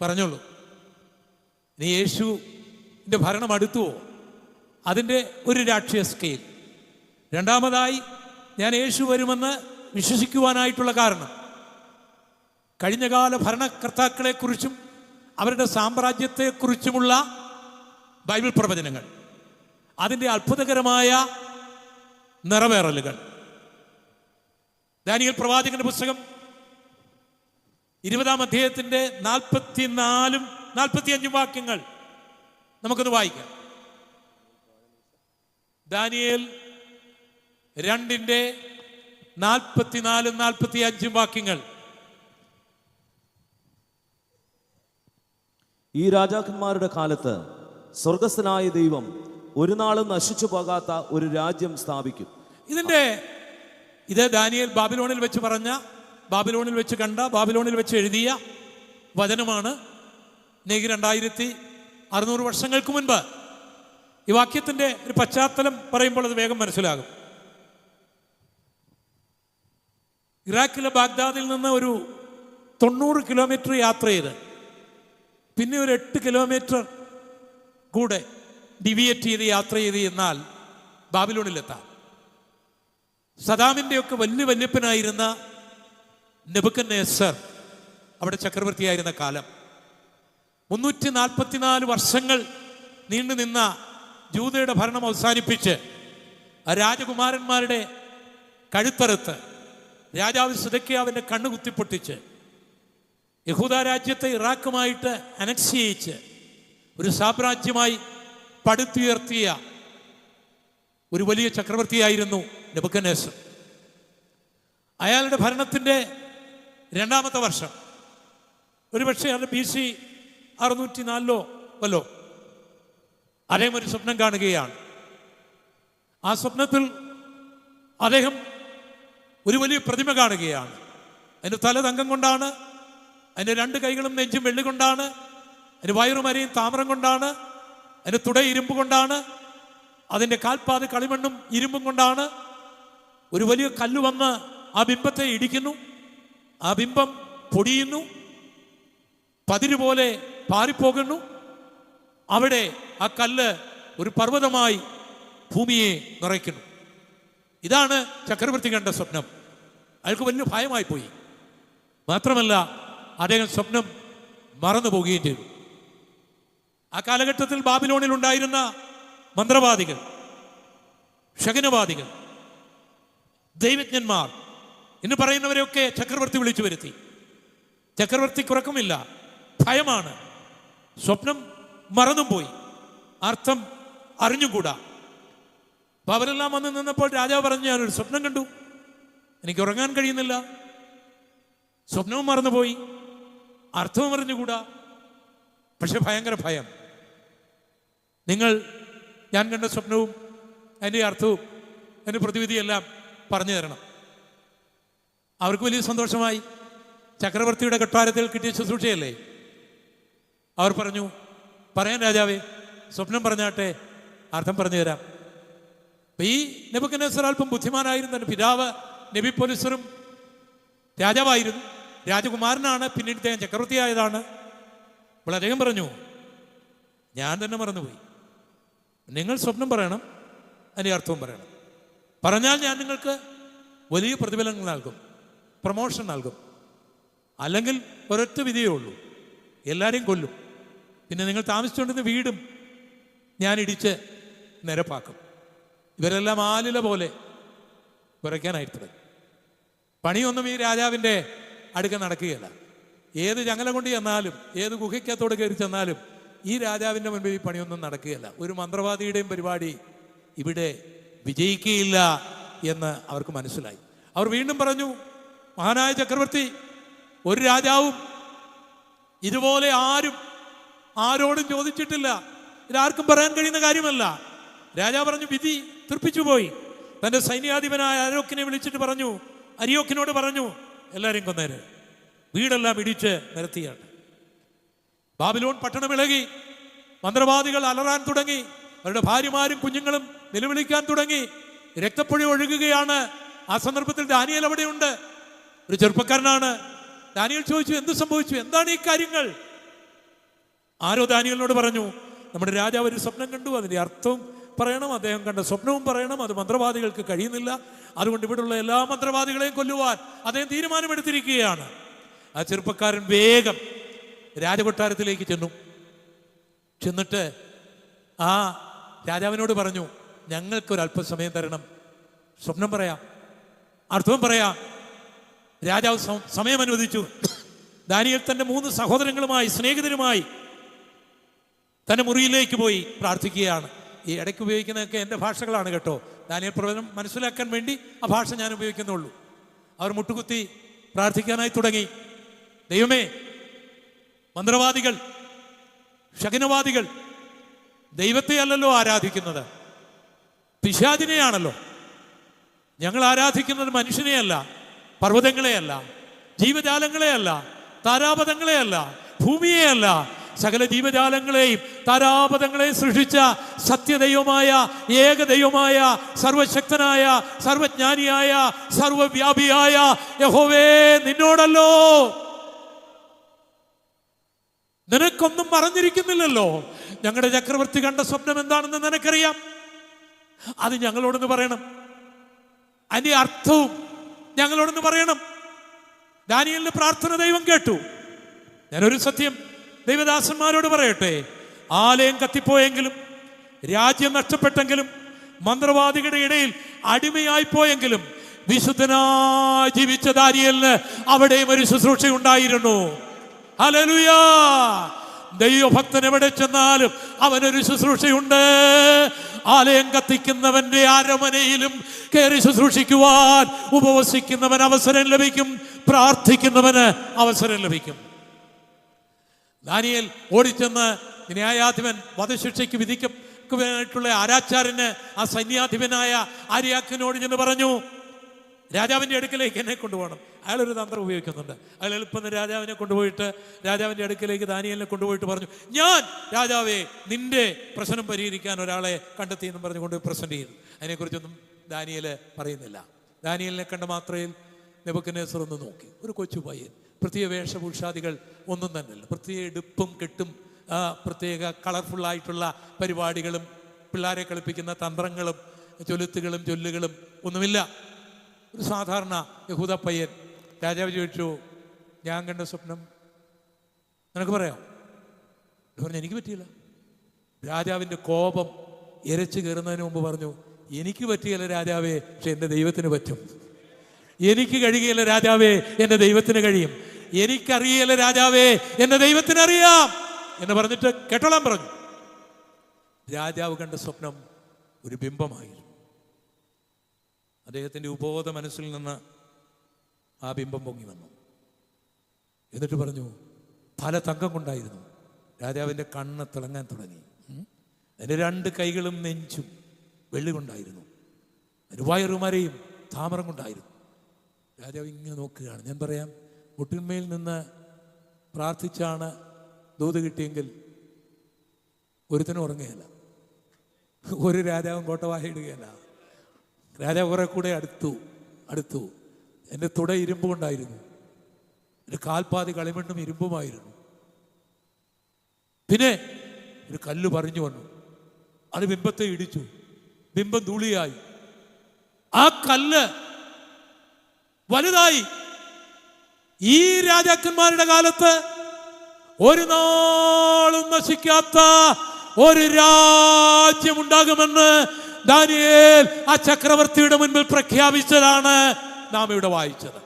പറഞ്ഞുള്ളൂ. ഇനി യേശുവിൻ്റെ ഭരണം അടുത്തുവോ? അതിൻ്റെ ഒരു രാഷ്ട്രീയ സ്കെയിൽ. രണ്ടാമതായി ഞാൻ യേശു വരുമെന്ന് വിശ്വസിക്കുവാനായിട്ടുള്ള കാരണം കഴിഞ്ഞകാല ഭരണകർത്താക്കളെക്കുറിച്ചും അവരുടെ സാമ്രാജ്യത്തെക്കുറിച്ചുമുള്ള ബൈബിൾ പ്രവചനങ്ങൾ, അതിൻ്റെ അത്ഭുതകരമായ നിറവേറലുകൾ. ദാനിയേൽ പ്രവാചകന്റെ പുസ്തകം 20-ാം അധ്യായത്തിന്റെ 44-45 വാക്യങ്ങൾ നമുക്കൊന്ന് വായിക്കാം. ദാനിയേൽ 2:44-45 വാക്യങ്ങൾ. ഈ രാജാക്കന്മാരുടെ കാലത്ത് സ്വർഗസ്ഥനായ ദൈവം ഒരു നാളും നശിച്ചു പോകാത്ത ഒരു രാജ്യം സ്ഥാപിക്കും. ഇത് ദാനിയേൽ ബാബിലോണിൽ വെച്ച് പറഞ്ഞ, ബാബിലോണിൽ വെച്ച് കണ്ട, ബാബിലോണിൽ വെച്ച് എഴുതിയ വചനമാണ്. 2600 വർഷങ്ങൾക്ക് മുൻപ്. ഈ വാക്യത്തിന്റെ ഒരു പശ്ചാത്തലം പറയുമ്പോൾ അത് വേഗം മനസ്സിലാകും. ഇറാഖിലെ ബാഗ്ദാദിൽ നിന്ന് ഒരു 90 കിലോമീറ്റർ യാത്ര ചെയ്ത് പിന്നെ ഒരു 8 കിലോമീറ്റർ കൂടെ ഡിവിയേറ്റ് ചെയ്ത് യാത്ര ചെയ്ത് എന്നാൽ ബാബിലോണിലെത്താം. സദാമിൻ്റെയൊക്കെ വല്യപ്പനായിരുന്ന നെബൂഖദ്നേസർ അവിടെ ചക്രവർത്തിയായിരുന്ന കാലം, 344 വർഷങ്ങൾ നീണ്ടു നിന്ന ജൂദയുടെ ഭരണം അവസാനിപ്പിച്ച് രാജകുമാരന്മാരുടെ കഴുത്തറുത്ത് രാജാവ് സിദെക്കീയാവിൻ്റെ കണ്ണ് കുത്തിപ്പൊട്ടിച്ച് യഹൂദ രാജ്യത്തെ ഇറാഖുമായിട്ട് അനക്സ് ചെയ്യിച്ച് ഒരു സാമ്രാജ്യമായി പടുത്തുയർത്തിയ ഒരു വലിയ ചക്രവർത്തിയായിരുന്നു നെബൂഖദ്നേസർ. അയാളുടെ ഭരണത്തിൻ്റെ 2-ാമത്തെ വർഷം, ഒരുപക്ഷെ അത് BC 604 വല്ലോ. അദ്ദേഹം ഒരു സ്വപ്നം കാണുകയാണ്. ആ സ്വപ്നത്തിൽ അദ്ദേഹം ഒരു വലിയ പ്രതിമ കാണുകയാണ്. അതിൻ്റെ തല തങ്കം കൊണ്ടാണ്, അതിൻ്റെ 2 കൈകളും നെഞ്ചും വെള്ളി കൊണ്ടാണ്, അതിൻ്റെ വയറും അരയും താമ്രം കൊണ്ടാണ്, അതിൻ്റെ തുട ഇരുമ്പ് കൊണ്ടാണ്, അതിൻ്റെ കാൽപ്പാത് കളിമണ്ണും ഇരുമ്പും കൊണ്ടാണ്. ഒരു വലിയ കല്ല് വന്ന് ആ ബിംബത്തെ ഇടിക്കുന്നു. ആ ബിംബം പൊടിയുന്നു, പതിര് പോലെ പാറിപ്പോകുന്നു. അവിടെ ആ കല്ല് ഒരു പർവ്വതമായി ഭൂമിയെ നിറയ്ക്കുന്നു. ഇതാണ് ചക്രവർത്തി കണ്ട സ്വപ്നം. അയാൾക്ക് വലിയ ഭയമായി പോയി. മാത്രമല്ല, അദ്ദേഹം സ്വപ്നം മറന്നു പോവുകയും ചെയ്തു. ആ കാലഘട്ടത്തിൽ ബാബിലോണിൽ ഉണ്ടായിരുന്ന മന്ത്രവാദികൾ, ശകുനവാദികൾ, ദൈവജ്ഞന്മാർ എന്ന് പറയുന്നവരെയൊക്കെ ചക്രവർത്തി വിളിച്ചു വരുത്തി. ചക്രവർത്തിക്ക് ഉറക്കമില്ല, ഭയമാണ്, സ്വപ്നം മറന്നും പോയി, അർത്ഥം അറിഞ്ഞുകൂടാ. അപ്പൊ അവരെല്ലാം വന്ന് നിന്നപ്പോൾ രാജാവ് പറഞ്ഞു, ഞാനൊരു സ്വപ്നം കണ്ടു, എനിക്ക് ഉറങ്ങാൻ കഴിയുന്നില്ല, സ്വപ്നവും മറന്നുപോയി, അർത്ഥവും അറിഞ്ഞുകൂടാ, പക്ഷെ ഭയങ്കര ഭയം. ഞാൻ കണ്ട സ്വപ്നവും അതിൻ്റെ അർത്ഥവും അതിൻ്റെ പ്രതിവിധിയെല്ലാം പറഞ്ഞു തരണം. അവർക്ക് വലിയ സന്തോഷമായി. ചക്രവർത്തിയുടെ കൊട്ടാരത്തിൽ കിട്ടിയ ശുശ്രൂഷയല്ലേ. അവർ പറഞ്ഞു, പറയാൻ രാജാവേ, സ്വപ്നം പറഞ്ഞാട്ടെ, അർത്ഥം പറഞ്ഞു തരാം. അപ്പൊ ഈ നെബൂഖദ്നേസർ അല്പം ബുദ്ധിമാനായിരുന്നു. തന്റെ പിതാവ് നെബൂഖദ്നേസറും രാജാവായിരുന്നു, രാജകുമാരനാണ്, പിന്നീട് അദ്ദേഹം ചക്രവർത്തിയായതാണ്. അപ്പോൾ അദ്ദേഹം പറഞ്ഞു, ഞാൻ തന്നെ മറന്നുപോയി, നിങ്ങൾ സ്വപ്നം പറയണം, അതിൻ്റെ അർത്ഥവും പറയണം. പറഞ്ഞാൽ ഞാൻ നിങ്ങൾക്ക് വലിയ പ്രതിഫലങ്ങൾ നൽകും, പ്രമോഷൻ നൽകും. അല്ലെങ്കിൽ ഒരൊറ്റ വിധിയേ ഉള്ളൂ, എല്ലാവരെയും കൊല്ലും. പിന്നെ നിങ്ങൾ താമസിച്ചുകൊണ്ടിരുന്ന വീടും ഞാൻ ഇടിച്ച് നിരപ്പാക്കും. ഇവരെല്ലാം ആലില പോലെ കുറയ്ക്കാനായിട്ട് പണിയൊന്നും ഈ രാജാവിൻ്റെ അടുക്ക നടക്കുകയില്ല. ഏത് ചങ്ങല കൊണ്ട് ചെന്നാലും, ഏത് ഗുഹയ്ക്കകത്തോട് കയറി ചെന്നാലും ഈ രാജാവിൻ്റെ മുൻപിൽ ഈ പണിയൊന്നും നടക്കുകയില്ല. ഒരു മന്ത്രവാദിയുടെയും പരിപാടി ഇവിടെ വിജയിക്കുകയില്ല എന്ന് അവർക്ക് മനസ്സിലായി. അവർ വീണ്ടും പറഞ്ഞു, മഹാനായ ചക്രവർത്തി, ഒരു രാജാവും ഇതുപോലെ ആരോടും ചോദിച്ചിട്ടില്ല, ഇതാർക്കും പറയാൻ കഴിയുന്ന കാര്യമല്ല. രാജാവ് പറഞ്ഞു, വിധി തീർപ്പിച്ചു പോയി. തൻ്റെ സൈന്യാധിപനായ അരിയോക്കിനോട് പറഞ്ഞു, എല്ലാവരെയും കൊന്നേര്, വീടെല്ലാം ഇടിച്ച് നിരത്തിയാണ്. ബാബിലോൺ പട്ടണം ഇളകി, മന്ത്രവാദികൾ അലറാൻ തുടങ്ങി, അവരുടെ ഭാര്യമാരും കുഞ്ഞുങ്ങളും നിലവിളിക്കാൻ തുടങ്ങി, രക്തപ്പുഴ ഒഴുകുകയാണ്. ആ സന്ദർഭത്തിൽ ദാനിയേൽ അവിടെയുണ്ട്, ഒരു ചെറുപ്പക്കാരനാണ്. ദാനിയേൽ ചോദിച്ചു, എന്ത് സംഭവിച്ചു, എന്താണ് ഈ കാര്യങ്ങൾ? ആരോ ദാനിയേലിനോട് പറഞ്ഞു, നമ്മുടെ രാജാവ് ഒരു സ്വപ്നം കണ്ടു, അതിൻ്റെ അർത്ഥവും പറയണം, അദ്ദേഹം കണ്ട സ്വപ്നവും പറയണം. അത് മന്ത്രവാദികൾക്ക് കഴിയുന്നില്ല, അതുകൊണ്ട് ഇവിടെയുള്ള എല്ലാ മന്ത്രവാദികളെയും കൊല്ലുവാൻ അദ്ദേഹം തീരുമാനമെടുത്തിരിക്കുകയാണ്. ആ ചെറുപ്പക്കാരൻ വേഗം രാജകൊട്ടാരത്തിലേക്ക് ചെന്നിട്ട് ആ രാജാവിനോട് പറഞ്ഞു, ഞങ്ങൾക്കൊരല്പസമയം തരണം, സ്വപ്നം പറയാം, അർത്ഥവും പറയാം. രാജാവ് സമയം അനുവദിച്ചു. ദാനിയേൽ തൻ്റെ 3 സഹോദരങ്ങളുമായി, സ്നേഹിതരുമായി തൻ്റെ മുറിയിലേക്ക് പോയി പ്രാർത്ഥിക്കുകയാണ്. ഈ ഇടയ്ക്ക് ഉപയോഗിക്കുന്നതൊക്കെ എൻ്റെ ഭാഷകളാണ് കേട്ടോ. ദാനിയേൽ പ്രവചനം മനസ്സിലാക്കാൻ വേണ്ടി ആ ഭാഷ ഞാൻ ഉപയോഗിക്കുന്നുള്ളൂ. അവർ മുട്ടുകുത്തി പ്രാർത്ഥിക്കാനായി തുടങ്ങി. ദൈവമേ, മന്ത്രവാദികൾ, ശകുനവാദികൾ ദൈവത്തെ അല്ലല്ലോ ആരാധിക്കുന്നത്, പിശാചിനെയാണല്ലോ. ഞങ്ങൾ ആരാധിക്കുന്നത് മനുഷ്യനെയല്ല, പർവ്വതങ്ങളെയല്ല, ജീവജാലങ്ങളെയല്ല, താരാപഥങ്ങളെയല്ല, ഭൂമിയെയല്ല, സകല ജീവജാലങ്ങളെയും താരാപഥങ്ങളെയും സൃഷ്ടിച്ച സത്യദൈവമായ, ഏകദൈവമായ, സർവശക്തനായ, സർവജ്ഞാനിയായ, സർവവ്യാപിയായ യഹോവേ, നിന്നോടല്ലോ. നിനക്കൊന്നും മറഞ്ഞിരിക്കുന്നില്ലല്ലോ. ഞങ്ങളുടെ ചക്രവർത്തി കണ്ട സ്വപ്നം എന്താണെന്ന് നിനക്കറിയാം, അത് ഞങ്ങളോടൊന്ന് പറയണം, അതിന്റെ അർത്ഥവും ഞങ്ങളോടൊന്ന് പറയണം. ദാനിയേലിന്റെ പ്രാർത്ഥന ദൈവം കേട്ടു. ഞാനൊരു സത്യം ദൈവദാസന്മാരോട് പറയട്ടെ, ആലയം കത്തിപ്പോയെങ്കിലും, രാജ്യം നഷ്ടപ്പെട്ടെങ്കിലും, മന്ത്രവാദികളുടെ ഇടയിൽ അടിമയായി പോയെങ്കിലും, വിശുദ്ധനായി ജീവിച്ച ദാനിയേലിന് അവിടെയും ഒരു ശുശ്രൂഷ ഉണ്ടായിരുന്നു. ഹല്ലേലൂയ! ദൈവഭക്തൻ എവിടെ ചെന്നാലും അവനൊരു ശുശ്രൂഷയുണ്ട്. ആലയം കത്തിക്കുന്നവന്റെ അരമനയിലും കയറി ശുശ്രൂഷിക്കുവാൻ ഉപവസിക്കുന്നവൻ അവസരം ലഭിക്കും, പ്രാർത്ഥിക്കുന്നവന് അവസരം ലഭിക്കും. ദാനിയേൽ ഓടിച്ചെന്ന് ന്യായാധിപൻ വധശിക്ഷയ്ക്ക് വിധിക്കുവാനായിട്ടുള്ള ആരാച്ചാരന് ആ സൈന്യാധിപനായ ആര്യാക്കിനോട് ചെന്ന് പറഞ്ഞു, രാജാവിൻ്റെ അടുക്കലേക്ക് എന്നെ കൊണ്ടുപോകണം. അയാളൊരു തന്ത്രം ഉപയോഗിക്കുന്നുണ്ട്. അയാൾ എളുപ്പം രാജാവിനെ കൊണ്ടുപോയിട്ട് രാജാവിൻ്റെ അടുക്കലേക്ക് ദാനിയേലിനെ കൊണ്ടുപോയിട്ട് പറഞ്ഞു, ഞാൻ രാജാവേ നിന്റെ പ്രശ്നം പരിഹരിക്കാൻ ഒരാളെ കണ്ടെത്തി എന്നും പറഞ്ഞുകൊണ്ട് പ്രസന്റ് ചെയ്തു. അതിനെക്കുറിച്ചൊന്നും ദാനിയേൽ പറയുന്നില്ല. ദാനിയേലിനെ കണ്ട മാത്രയിൽ നെബൂഖദ്നേസർ ഒന്ന് നോക്കി. ഒരു കൊച്ചു പയ്യൻ, പ്രത്യേക വേഷഭൂഷാദികൾ ഒന്നും തന്നെയല്ല, പ്രത്യേക എടുപ്പും കെട്ടും പ്രത്യേക കളർഫുള്ളായിട്ടുള്ള പരിപാടികളും പിള്ളേരെ കളിപ്പിക്കുന്ന തന്ത്രങ്ങളും ചൊല്ലുത്തുകളും ചൊല്ലുകളും ഒന്നുമില്ല. ഒരു സാധാരണ യഹൂദ പയ്യൻ. രാജാവ് ചോദിച്ചു, ഞാൻ കണ്ട സ്വപ്നം നിനക്ക് പറയാം? പറഞ്ഞു, എനിക്ക് പറ്റിയില്ല. രാജാവിൻ്റെ കോപം ഇരച്ചു കയറുന്നതിന് മുമ്പ് പറഞ്ഞു, എനിക്ക് പറ്റിയല്ല രാജാവേ, പക്ഷെ എൻ്റെ ദൈവത്തിന് പറ്റും. എനിക്ക് കഴിയുകയില്ല രാജാവേ, എൻ്റെ ദൈവത്തിന് കഴിയും. എനിക്കറിയില്ല രാജാവേ, എൻ്റെ ദൈവത്തിന് അറിയാം എന്ന് പറഞ്ഞിട്ട് കേട്ടോളാൻ പറഞ്ഞു. രാജാവ് കണ്ട സ്വപ്നം ഒരു ബിംബമായിരുന്നു. അദ്ദേഹത്തിൻ്റെ ഉപബോധ മനസ്സിൽ നിന്ന് ആ ബിംബം പൊങ്ങി വന്നു. എന്നിട്ട് പറഞ്ഞു, തല തങ്കം കൊണ്ടായിരുന്നു. രാജാവിൻ്റെ കണ്ണ് തിളങ്ങാൻ തുടങ്ങി. അതിൻ്റെ 2 കൈകളും നെഞ്ചും വെള്ളി കൊണ്ടായിരുന്നു. അതിന് വയറുമരയും താമരം കൊണ്ടായിരുന്നു. രാജാവ് ഇങ്ങനെ നോക്കുകയാണ്. ഞാൻ പറയാം, മുട്ടിന്മേൽ നിന്ന് പ്രാർത്ഥിച്ചാണ് ദൂത് കിട്ടിയെങ്കിൽ ഒരുത്തനും ഉറങ്ങുകയില്ല, ഒരു രാജാവും കോട്ടവാഹിടുകയില്ല. രാജാവ് കുറെ കൂടെ അടുത്തു. എൻ്റെ തുട ഇരുമ്പ് കൊണ്ടായിരുന്നു, എൻ്റെ കാൽപ്പാതി കളിമണ്ണും ഇരുമ്പുമായിരുന്നു. പിന്നെ ഒരു കല്ല് പറഞ്ഞു വന്നു, അത് ബിംബത്തെ ഇടിച്ചു. ബിംബം ധൂളിയായി. ആ കല്ല് വലുതായി. ഈ രാജാക്കന്മാരുടെ കാലത്ത് ഒരു നാളും നശിക്കാത്ത ഒരു രാജ്യമുണ്ടാകുമെന്ന് ദാനിയേൽ ആ ചക്രവർത്തിയുടെ മുൻപിൽ പ്രഖ്യാപിച്ചതാണ് നാം ഇവിടെ വായിച്ചത്.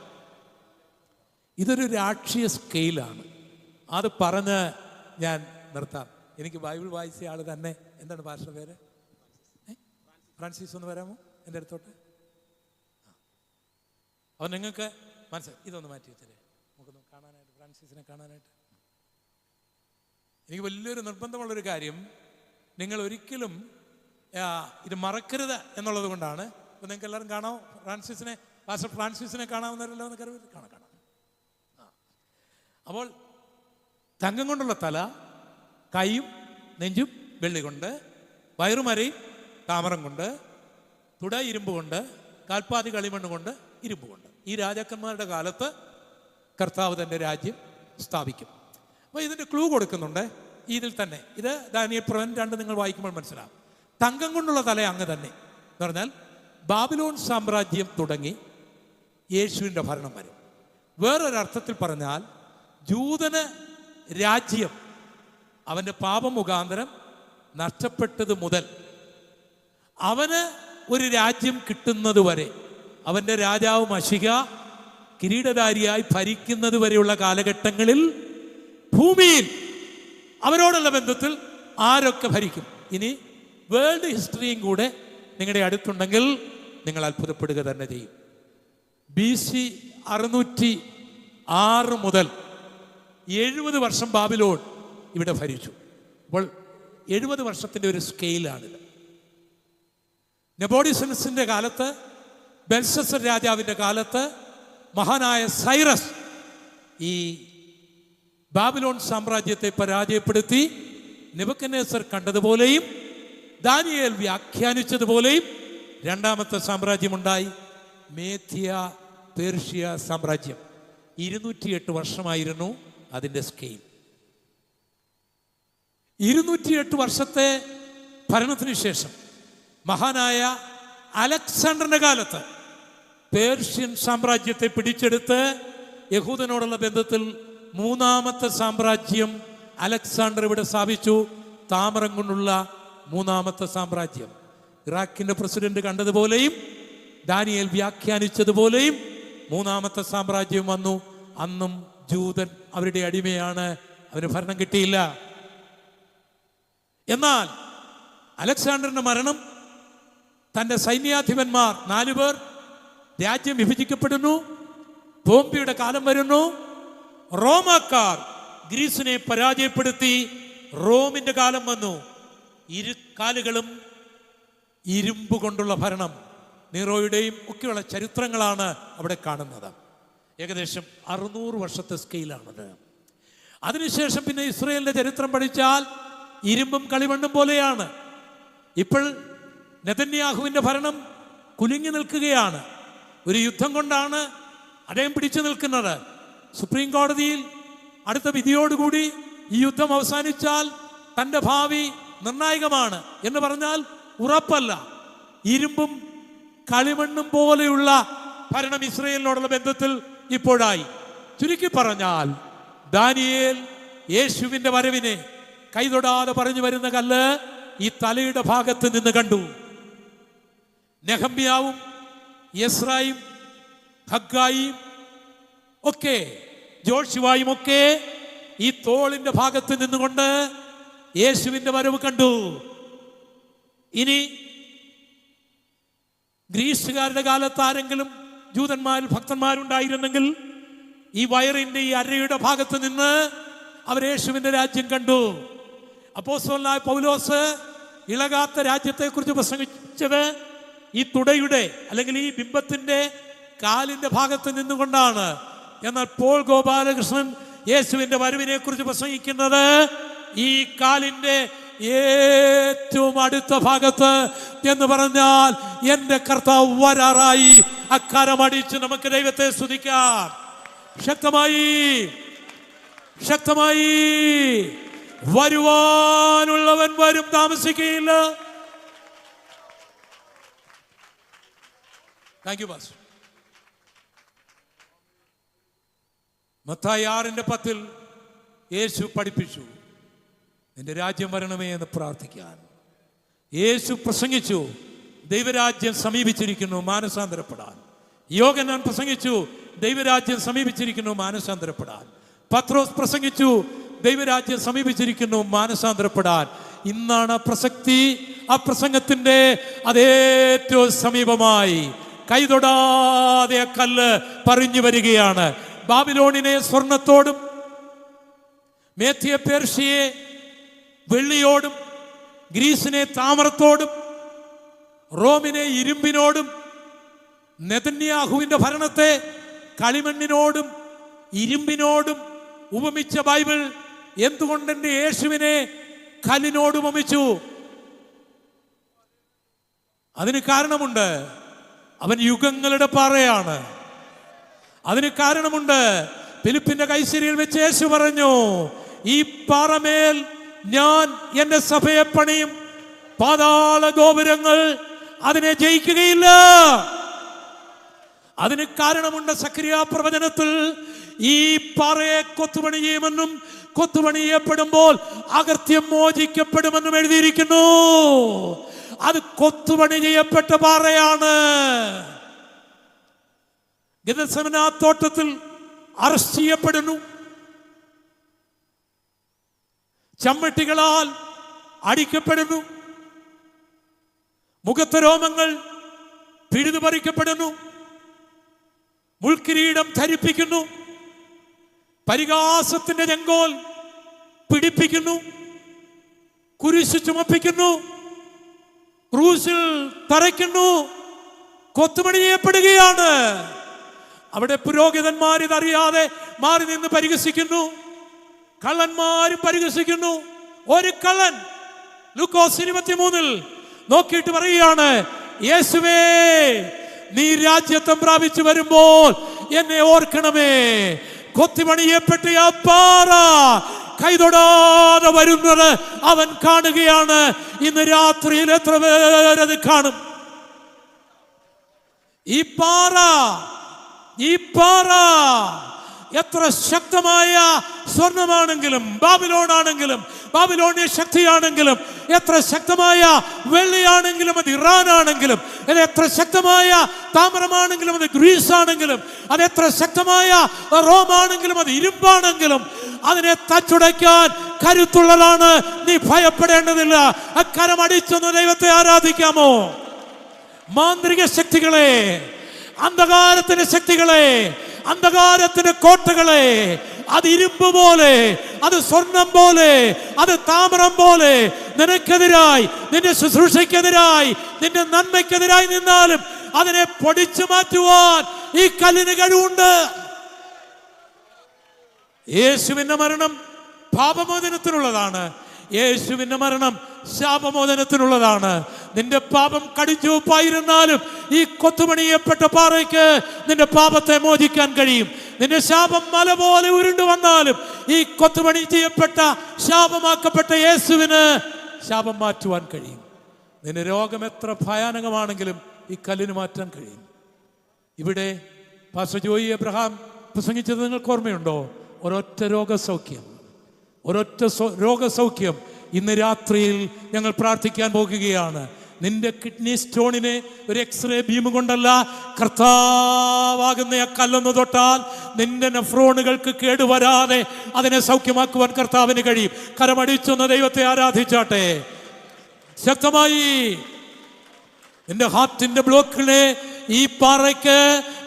ഇതൊരു രാഷ്ട്രീയ സ്കെയിലാണ്. അത് പറഞ്ഞ് ഞാൻ നിർത്താം. എനിക്ക് ബൈബിൾ വായിച്ച ആൾ തന്നെ, എന്താണ് ഭാഷ പേര്? ഫ്രാൻസിസ് ഒന്ന് വരാമോ എൻ്റെ അടുത്തോട്ട്? അപ്പോൾ നിങ്ങൾക്ക് മനസ്സിലായി. ഇതൊന്ന് മാറ്റി വെച്ചേ, നമുക്കൊന്ന് കാണാനായിട്ട്, ഫ്രാൻസിസിനെ കാണാനായിട്ട്. എനിക്ക് വലിയൊരു നിർബന്ധമുള്ളൊരു കാര്യം, നിങ്ങൾ ഒരിക്കലും ഇത് മറക്കരുത് എന്നുള്ളത് കൊണ്ടാണ്. ഇപ്പം നിങ്ങൾക്ക് എല്ലാവരും കാണാമോ ഫ്രാൻസിസിനെ? പാസ്റ്റർ ഫ്രാൻസിസിനെ കാണാവുന്നവരല്ലോ എന്ന് കരുതി കാണാം. അപ്പോൾ തങ്കം കൊണ്ടുള്ള തല, കൈയും നെഞ്ചും വെള്ളി കൊണ്ട്, വയറുമരയും താമരം കൊണ്ട്, തുട ഇരുമ്പ് കൊണ്ട്, കാൽപ്പാതി കളിമണ്ണ് കൊണ്ട്, ഇരുമ്പ് കൊണ്ട്. ഈ രാജാക്കന്മാരുടെ കാലത്ത് കർത്താവ് തൻ്റെ രാജ്യം സ്ഥാപിക്കും. അപ്പോൾ ഇതിൻ്റെ ക്ലൂ കൊടുക്കുന്നുണ്ട് ഇതിൽ തന്നെ. ഇത് ദാനിയേൽ പ്രവചനം 2 നിങ്ങൾ വായിക്കുമ്പോൾ മനസ്സിലാവും. തങ്കം കൊണ്ടുള്ള തല അങ്ങ് തന്നെ എന്ന് പറഞ്ഞാൽ ബാബിലോൺ സാമ്രാജ്യം തുടങ്ങി യേശുവിൻ്റെ ഭരണം വരെ. വേറൊരർത്ഥത്തിൽ പറഞ്ഞാൽ ജൂതന് രാജ്യം അവൻ്റെ പാപം മുഖാന്തരം നഷ്ടപ്പെട്ടത് മുതൽ അവന് ഒരു രാജ്യം കിട്ടുന്നത് വരെ, അവൻ്റെ രാജാവ് മശിക കിരീടധാരിയായി ഭരിക്കുന്നത് വരെയുള്ള കാലഘട്ടങ്ങളിൽ ഭൂമിയിൽ അവരോടുള്ള ബന്ധത്തിൽ ആരൊക്കെ ഭരിക്കും. ഇനി വേൾഡ് ഹിസ്റ്ററിയും കൂടെ നിങ്ങളുടെ അടുത്തുണ്ടെങ്കിൽ നിങ്ങൾ അത്ഭുതപ്പെടുക തന്നെ ചെയ്യും. BC 606 മുതൽ 70 വർഷം ബാബിലോൺ ഇവിടെ ഭരിച്ചു. അപ്പോൾ 70 വർഷത്തിൻ്റെ ഒരു സ്കെയിലാണിത്. നെബൂഖദ്നേസറിന്റെ കാലത്ത്, ബെൽഷസ്സർ രാജാവിൻ്റെ കാലത്ത് മഹാനായ സൈറസ് ഈ ബാബിലോൺ സാമ്രാജ്യത്തെ പരാജയപ്പെടുത്തി നെബൂഖദ്നേസർ കണ്ടതുപോലെയും ദാനിയേൽ വ്യാഖ്യാനിച്ചതുപോലെയും 2ാമത്തെ സാമ്രാജ്യമുണ്ടായി, മേദ്യ പേർഷ്യ സാമ്രാജ്യം. 208 വർഷമായിരുന്നു അതിൻ്റെ സ്കെയിൽ. 208 വർഷത്തെ ഭരണത്തിന് ശേഷം മഹാനായ അലക്സാണ്ടറിന്റെ കാലത്ത് പേർഷ്യൻ സാമ്രാജ്യത്തെ പിടിച്ചെടുത്ത് യഹൂദനോടുള്ള ബന്ധത്തിൽ 3ാമത്തെ സാമ്രാജ്യം അലക്സാണ്ടർ ഇവിടെ സ്ഥാപിച്ചു. താമരം കൊണ്ടുള്ള 3ാമത്തെ സാമ്രാജ്യം. ഇറാഖിന്റെ പ്രസിഡന്റ് കണ്ടതുപോലെയും ദാനിയേൽ വ്യാഖ്യാനിച്ചതുപോലെയും 3ാമത്തെ സാമ്രാജ്യം വന്നു. അന്നും ജൂതൻ അവരുടെ അടിമയാണ്, അവന് ഭരണം കിട്ടിയില്ല. എന്നാൽ അലക്സാണ്ടറിന്റെ മരണം, തൻ്റെ സൈന്യാധിപന്മാർ 4 പേർ, രാജ്യം വിഭജിക്കപ്പെടുന്നു. പോംപിയുടെ കാലം വരുന്നു. റോമാക്കാർ ഗ്രീസിനെ പരാജയപ്പെടുത്തി റോമിന്റെ കാലം വന്നു. ഇരുകാലുകളും ഇരുമ്പ് കൊണ്ടുള്ള ഭരണം. നീറോയുടെയും ഒക്കെയുള്ള ചരിത്രങ്ങളാണ് അവിടെ കാണുന്നത്. ഏകദേശം 600 വർഷത്തെ സ്കെയിലാണത്. അതിനുശേഷം പിന്നെ ഇസ്രയേലിന്റെ ചരിത്രം പഠിച്ചാൽ ഇരുമ്പും കളിമണ്ണും പോലെയാണ്. ഇപ്പോൾ നെതന്യാഹുവിന്റെ ഭരണം കുലുങ്ങി നിൽക്കുകയാണ്. ഒരു യുദ്ധം കൊണ്ടാണ് അദ്ദേഹം പിടിച്ചു നിൽക്കുന്നത്. സുപ്രീം കോടതിയിൽ അടുത്ത വിധിയോടുകൂടി ഈ യുദ്ധം അവസാനിച്ചാൽ തൻ്റെ ഭാവി നിർണായകമാണ് എന്ന് പറഞ്ഞാൽ ഉറപ്പല്ല. ഇരുമ്പും കളിമണ്ണും പോലെയുള്ള ഭരണം ഇസ്രയേലിനോടുള്ള ബന്ധത്തിൽ ഇപ്പോഴായി. ചുരുക്കി പറഞ്ഞാൽ ദാനിയേൽ യേശുവിന്റെ വരവിനെ കൈതൊടാതെ പറഞ്ഞു വരുന്ന കല്ല് ഈ തലയുടെ ഭാഗത്ത് നിന്ന് കണ്ടു. നെഹമ്യാവും യെസ്രായും ഹഗ്ഗായിയും ഒക്കെ ജോഷുവായും ഒക്കെ ഈ തോളിന്റെ ഭാഗത്ത് നിന്നുകൊണ്ട് യേശുവിന്റെ വരവ് കണ്ടു. ഇനി ഗ്രീസുകാരുടെ കാലത്ത് ആരെങ്കിലും ജൂതന്മാരിൽ ഭക്തന്മാരുണ്ടായിരുന്നെങ്കിൽ ഈ വയറിന്റെ ഈ അരയുടെ ഭാഗത്ത് നിന്ന് അവർ യേശുവിന്റെ രാജ്യം കണ്ടു. അപ്പോസ്തലനായ പൗലോസ് ഇളകാത്ത രാജ്യത്തെക്കുറിച്ച് പ്രസംഗിച്ചത് ഈ തുടയുടെ അല്ലെങ്കിൽ ഈ ബിംബത്തിന്റെ കാലിന്റെ ഭാഗത്ത് നിന്നുകൊണ്ടാണ്. എന്നാൽ പോൾ ഗോപാലകൃഷ്ണൻ യേശുവിന്റെ വരവിനെ കുറിച്ച് പ്രസംഗിക്കുന്നത് ഈ കാലിന്റെ ഏറ്റവും അടുത്ത ഭാഗത്ത് എന്ന് പറഞ്ഞാൽ എന്റെ കർത്താവ് വരാറായി. അക്കാരമടിച്ച് നമുക്ക് ദൈവത്തെ സ്തുതിക്കാം. ശക്തമായി ശക്തമായി വരുവാനുള്ളവൻ വരും, താമസിക്കുകയില്ല. Thank you pastor. Mathai 6:10 Yeshu പഠിപ്പിച്ചു, നിന്റെ രാജ്യം വരണമേ എന്ന് പ്രാർത്ഥിക്കാൻ. യേശു പ്രസംഗിച്ചു, ദൈവരാജ്യം സമീപിച്ചിരിക്കുന്നു, മാനസാന്തരപ്പെടാൻ. യോഹന്നാൻ പ്രസംഗിച്ചു, ദൈവരാജ്യം സമീപിച്ചിരിക്കുന്നു, മാനസാന്തരപ്പെടാൻ. പത്രോസ് പ്രസംഗിച്ചു, ദൈവരാജ്യം സമീപിച്ചിരിക്കുന്നു, മാനസാന്തരപ്പെടാൻ. ഇന്നാണ് പ്രസക്തി. ആ പ്രസംഗത്തിന്റെ അതേറ്റവും സമീപമായി കൈതൊടാതെ കല്ല് പറഞ്ഞു വരികയാണ്. ബാബിലോണിനെ സ്വർണത്തോടും മേദ്യ പേർഷ്യയെ വെള്ളിയോടും ഗ്രീസിനെ താമ്രത്തോടും റോമിനെ ഇരുമ്പിനോടും നെതന്യാഹുവിന്റെ ഭരണത്തെ കളിമണ്ണിനോടും ഇരുമ്പിനോടും ഉപമിച്ച ബൈബിൾ എന്തുകൊണ്ട് എൻ്റെ യേശുവിനെ കല്ലിനോട് ഉപമിച്ചു? അതിന് കാരണമുണ്ട്. അവൻ യുഗങ്ങളുടെ പാറയാണ്. അതിന് കാരണമുണ്ട്. ഫിലിപ്പിന്റെ കൈസരിയിൽ വെച്ച് യേശു പറഞ്ഞു, ഈ പാറമേൽ ഞാൻ എന്റെ സഭയെ പണിയും, പാതാള ഗോപുരങ്ങൾ അതിനെ ജയിക്കുകയില്ല. അതിന് കാരണമുണ്ട്. സഖറിയ പ്രവചനത്തിൽ ഈ പാറയെ കൊത്തുപണി ചെയ്യുമെന്നും കൊത്തുപണി ചെയ്യപ്പെടുമ്പോൾ അകൃത്യം മോചിക്കപ്പെടുമെന്നും എഴുതിയിരിക്കുന്നു. അത് കൊത്തുപണി ചെയ്യപ്പെട്ട പാറയാണ്. ഗെത്സമന തോട്ടത്തിൽ അറസ്റ്റ് ചെയ്യപ്പെടുന്നു. ചമ്മട്ടികളാൽ അടിക്കപ്പെടുന്നു. മുഖത്തെ രോമങ്ങൾ പിഴുതുപറിക്കപ്പെടുന്നു. മുൾക്കിരീടം ധരിപ്പിക്കുന്നു. പരിഹാസത്തിന്റെ ചെങ്കോൽ പിടിപ്പിക്കുന്നു. കുരിശ് ചുമപ്പിക്കുന്നു. ക്രൂശിൽ തറയ്ക്കുന്നു. കൊത്തുപണി ചെയ്യപ്പെടുകയാണ്. അവിടെ പുരോഹിതന്മാർ ഇതറിയാതെ മാറി നിന്ന് പരിഹസിക്കുന്നു. കള്ളന്മാരും പരിഹസിക്കുന്നു. ഒരു കള്ളൻ ലൂക്കോസ് 23 നോക്കിയിട്ട് പറയുകയാണ്, യേശുവേ നീ രാജ്യത്വം പ്രാപിച്ചു വരുമ്പോൾ എന്നെ ഓർക്കണമേ. കൊത്തിപണിയപ്പെട്ട ആ പാറ കൈതൊടാതെ വരുന്നത് അവൻ കാണുകയാണ്. ഇന്ന് രാത്രിയിൽ എത്ര പേരത് കാണും? ഈ പാറ എത്ര ശക്തമായ സ്വർണമാണെങ്കിലും, ബാബിലോണാണെങ്കിലും, ബാബിലോണിയ ശക്തിയാണെങ്കിലും, എത്ര ശക്തമായ വെള്ളിയാണെങ്കിലും, അത് ഇറാനാണെങ്കിലും, അത് എത്ര ശക്തമായ താമ്രമാണെങ്കിലും, അത് ഗ്രീസ് ആണെങ്കിലും, അത് എത്ര ശക്തമായ റോമാണെങ്കിലും, അത് ഇരുമ്പാണെങ്കിലും, അതിനെ തച്ചുടയ്ക്കാൻ കരുത്തുള്ളതാണ്. നീ ഭയപ്പെടേണ്ടതില്ല. അക്കരം അടിച്ചൊന്ന് ദൈവത്തെ ആരാധിക്കാമോ? മാന്ത്രിക ശക്തികളെ, അന്ധകാരത്തിന്റെ ശക്തികളെ, അന്ധകാരത്തിന്റെ കോട്ടകളെ, അത് ഇരുമ്പ് പോലെ, അത് സ്വർണം പോലെ, അത് താമ്രം പോലെ നിനക്കെതിരായി, നിന്റെ ശുശ്രൂഷയ്ക്കെതിരായി, നിന്റെ നന്മയ്ക്കെതിരായി നിന്നാലും അതിനെ പൊടിച്ചു മാറ്റുവാൻ ഈ കല്ലിന് കഴിവുണ്ട്. യേശുവിന്റെ മരണം പാപമോചനത്തിനുള്ളതാണ്. യേശുവിന്റെ മരണം ശാപമോചനത്തിനുള്ളതാണ്. നിന്റെ പാപം കടിഞ്ചുവപ്പായിരുന്നാലും ഈ കൊത്തുപണിയപ്പെട്ട പാറയ്ക്ക് നിന്റെ പാപത്തെ മോചിക്കാൻ കഴിയും. നിന്റെ ശാപം മല പോലെ ഉരുണ്ടു വന്നാലും ഈ കൊത്തുപണി ചെയ്യപ്പെട്ട ശാപമാക്കപ്പെട്ട യേശുവിന് ശാപം മാറ്റുവാൻ കഴിയും. നിന്റെ രോഗം എത്ര ഭയാനകമാണെങ്കിലും ഈ കല്ലിന് മാറ്റാൻ കഴിയും. ഇവിടെ പാസ്റ്റർ ജോയി എബ്രഹാം പ്രസംഗിച്ചത് നിങ്ങൾക്ക് ഓർമ്മയുണ്ടോ? ഒരൊറ്റ രോഗസൗഖ്യം, ഒരൊറ്റ രോഗസൗഖ്യം ഇന്ന് രാത്രിയിൽ ഞങ്ങൾ പ്രാർത്ഥിക്കാൻ പോകുകയാണ്. നിന്റെ കിഡ്നി സ്റ്റോണിനെ ഒരു എക്സ്റേ ബീം കൊണ്ടല്ല, കർത്താവാകുന്ന ആ കല്ലൊന്ന് തൊട്ടാൽ നിന്റെ നെഫ്രോണുകൾക്ക് കേടുവരാതെ അതിനെ സൗഖ്യമാക്കുവാൻ കർത്താവിന് കഴിയും. കരമടിച്ചൊന്ന് ദൈവത്തെ ആരാധിച്ചാട്ടെ ശക്തമായി. നിന്റെ ഹാർട്ടിന്റെ ബ്ലോക്കിനെ ഈ പാറയ്ക്ക്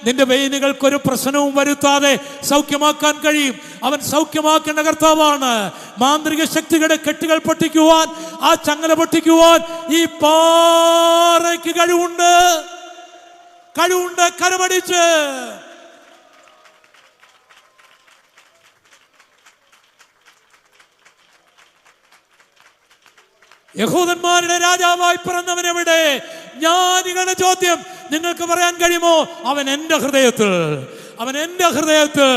നിന്റെ വെയിനുകൾക്കൊരു പ്രശ്നവും വരുത്താതെ സൗഖ്യമാക്കാൻ കഴിയും. അവൻ സൗഖ്യമാക്കേണ്ട കർത്താവാണ്. മാന്ത്രിക ശക്തികളുടെ കെട്ടുകൾ പൊട്ടിക്കുവാൻ, ആ ചങ്ങല പൊട്ടിക്കുവാൻ ഈ പാറയ്ക്ക് കഴിവുണ്ട്. കഴിവുണ്ട്. കരമടിച്ച് യഹൂദന്മാരുടെ രാജാവായി പിറന്നവനെവിടെ? ജ്ഞാനികളുടെ ചോദ്യം നിങ്ങൾക്ക് പറയാൻ കഴിയുമോ? അവൻ എൻ്റെ ഹൃദയത്തിൽ, അവൻ എൻ്റെ ഹൃദയത്തിൽ,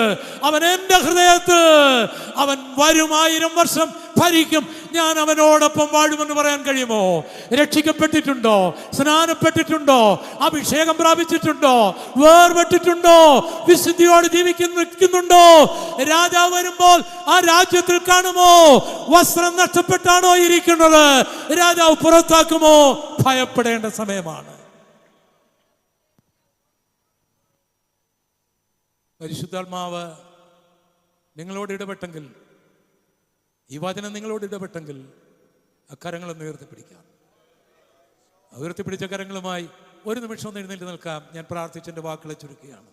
അവൻ എൻ്റെ ഹൃദയത്തിൽ. അവൻ വരും 1000 വർഷം ഭരിക്കും, ഞാൻ അവനോടൊപ്പം വാഴുമെന്ന് പറയാൻ കഴിയുമോ? രക്ഷിക്കപ്പെട്ടിട്ടുണ്ടോ? സ്നാനപ്പെട്ടിട്ടുണ്ടോ? അഭിഷേകം പ്രാപിച്ചിട്ടുണ്ടോ? വേർപെട്ടിട്ടുണ്ടോ? വിശുദ്ധിയോട് ജീവിക്കുന്നുണ്ടോ? രാജാവ് വരുമ്പോൾ ആ രാജ്യത്തിൽ കാണുമോ? വസ്ത്രം നഷ്ടപ്പെട്ടാണോ ഇരിക്കുന്നത്? രാജാവ് പുറത്താക്കുമോ? ഭയപ്പെടേണ്ട സമയമാണ്. പരിശുദ്ധാത്മാവ് നിങ്ങളോട് ഇടപെട്ടെങ്കിൽ, ഈ വചനം നിങ്ങളോട് ഇടപെട്ടെങ്കിൽ ആ കരങ്ങളൊന്ന് ഉയർത്തിപ്പിടിക്കാം. ഉയർത്തിപ്പിടിച്ച കരങ്ങളുമായി ഒരു നിമിഷം ഒന്ന് എഴുന്നേറ്റ് നിൽക്കാം. ഞാൻ പ്രാർത്ഥിച്ചെൻ്റെ വാക്കുകളെ ചുരുക്കുകയാണ്.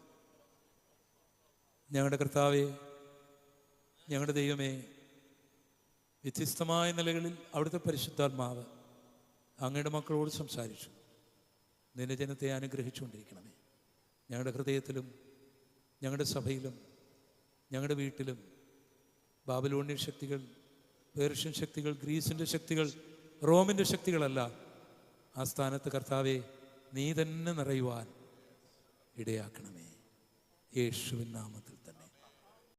ഞങ്ങളുടെ കർത്താവേ, ഞങ്ങളുടെ ദൈവമേ, വ്യത്യസ്തമായ നിലകളിൽ അവിടുത്തെ പരിശുദ്ധാത്മാവ് അങ്ങയുടെ മക്കളോട് സംസാരിച്ചു. നിന്റെ ജനത്തെ അനുഗ്രഹിച്ചുകൊണ്ടിരിക്കണമേ. ഞങ്ങളുടെ ഹൃദയത്തിലും ഞങ്ങളുടെ സഭയിലും ഞങ്ങളുടെ വീട്ടിലും ബാബിലോണിയൻ ശക്തികൾ, പേർഷ്യൻ ശക്തികൾ, ഗ്രീസിൻ്റെ ശക്തികൾ, റോമിൻ്റെ ശക്തികളല്ല, ആ സ്ഥാനത്ത് കർത്താവെ നീ തന്നെ നിറയുവാൻ ഇടയാക്കണമേ. യേശുവിൻ നാമത്തിൽ.